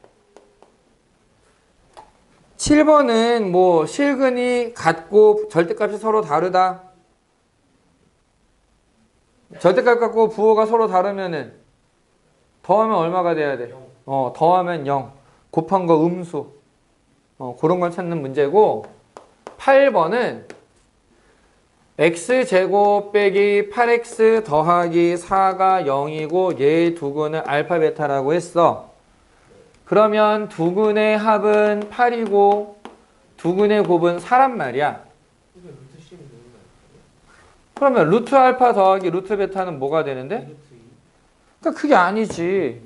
7번은 뭐 실근이 같고 절대값이 서로 다르다. 절대값 같고 부호가 서로 다르면은 더하면 얼마가 돼야 돼? 더하면 0. 곱한 거 음수. 그런 걸 찾는 문제고, 8번은 x제곱 빼기 8x 더하기 4가 0이고 얘 두근을 알파 베타라고 했어. 그러면 두근의 합은 8이고 두근의 곱은 4란 말이야. 이게 루트 C는 되는 거 아니에요? 그러면 루트 알파 더하기 루트 베타는 뭐가 되는데? 루트 2. 그러니까 그게 아니지.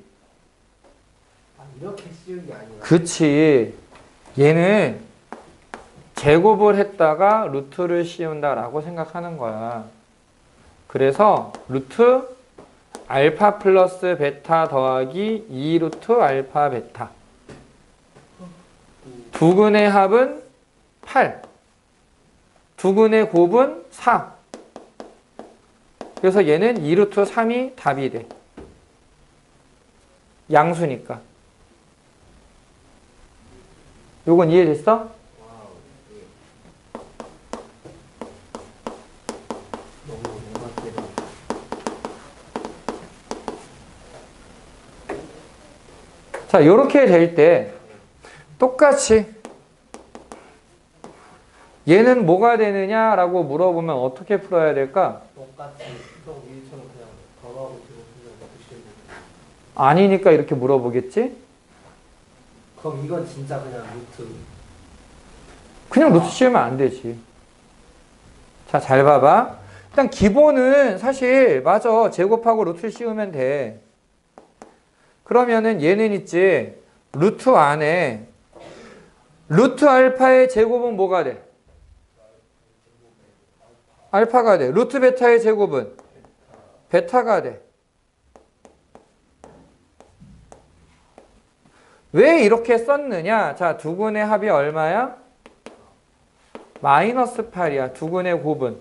아, 이렇게 씌운 게 아니라. 그치. 얘는 제곱을 했다가 루트를 씌운다라고 생각하는 거야. 그래서 루트 알파 플러스 베타 더하기 2루트 알파 베타. 두근의 합은 8. 두근의 곱은 4. 그래서 얘는 2루트 3이 답이 돼. 양수니까. 요건 이해됐어? 와우. 예. 너무 뭔가 자, 요렇게 될 때 똑같이 얘는 뭐가 되느냐라고 물어보면 어떻게 풀어야 될까? 똑같이 수동 위처럼 그냥 더하고 뒤로 그냥 붙이면 돼요. 아니니까 이렇게 물어보겠지? 그럼 이건 진짜 그냥 루트. 그냥 루트 씌우면 안 되지. 자, 잘 봐봐. 일단 기본은 사실 맞아. 제곱하고 루트 씌우면 돼. 그러면은 얘는 있지. 루트 안에 루트 알파의 제곱은 뭐가 돼? 알파가 돼. 루트 베타의 제곱은 베타가 돼. 왜 이렇게 썼느냐? 자, 두근의 합이 얼마야? 마이너스 8이야. 두근의 곱은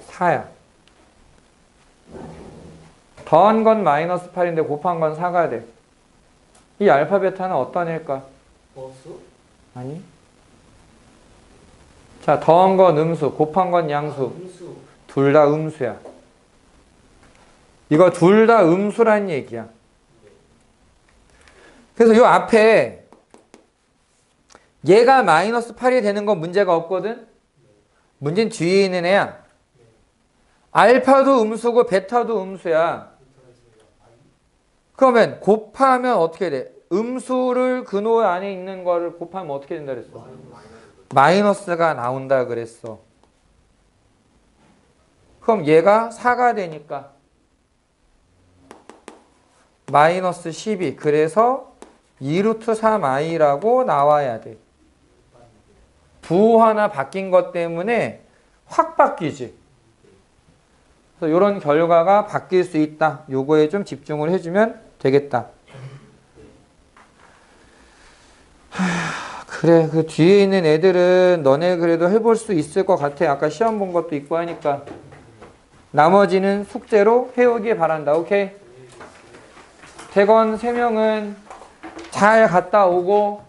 4야. 더한 건 마이너스 8인데 곱한 건 4가 돼. 이 알파 베타는 어떤 애일까? 버스? 아니. 자, 더한 건 음수, 곱한 건 양수. 음수. 둘 다 음수야. 이거 둘 다 음수란 얘기야. 그래서 이 앞에 얘가 마이너스 8이 되는 건 문제가 없거든? 문제는 뒤에 있는 애야. 알파도 음수고 베타도 음수야. 그러면 곱하면 어떻게 돼? 음수를 근호 안에 있는 거를 곱하면 어떻게 된다 그랬어? 마이너스가 나온다 그랬어. 그럼 얘가 4가 되니까 마이너스 12. 그래서 2루트 3i라고 나와야 돼. 부호 하나 바뀐 것 때문에 확 바뀌지. 그래서 이런 결과가 바뀔 수 있다. 요거에 좀 집중을 해주면 되겠다. 그래, 그 뒤에 있는 애들은 너네 그래도 해볼 수 있을 것 같아. 아까 시험 본 것도 있고 하니까. 나머지는 숙제로 해오길 바란다. 오케이? 대건 3명은 잘 갔다 오고,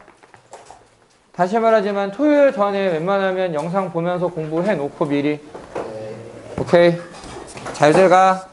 다시 말하지만 토요일 전에 웬만하면 영상 보면서 공부해 놓고 미리. 오케이? 잘들 가.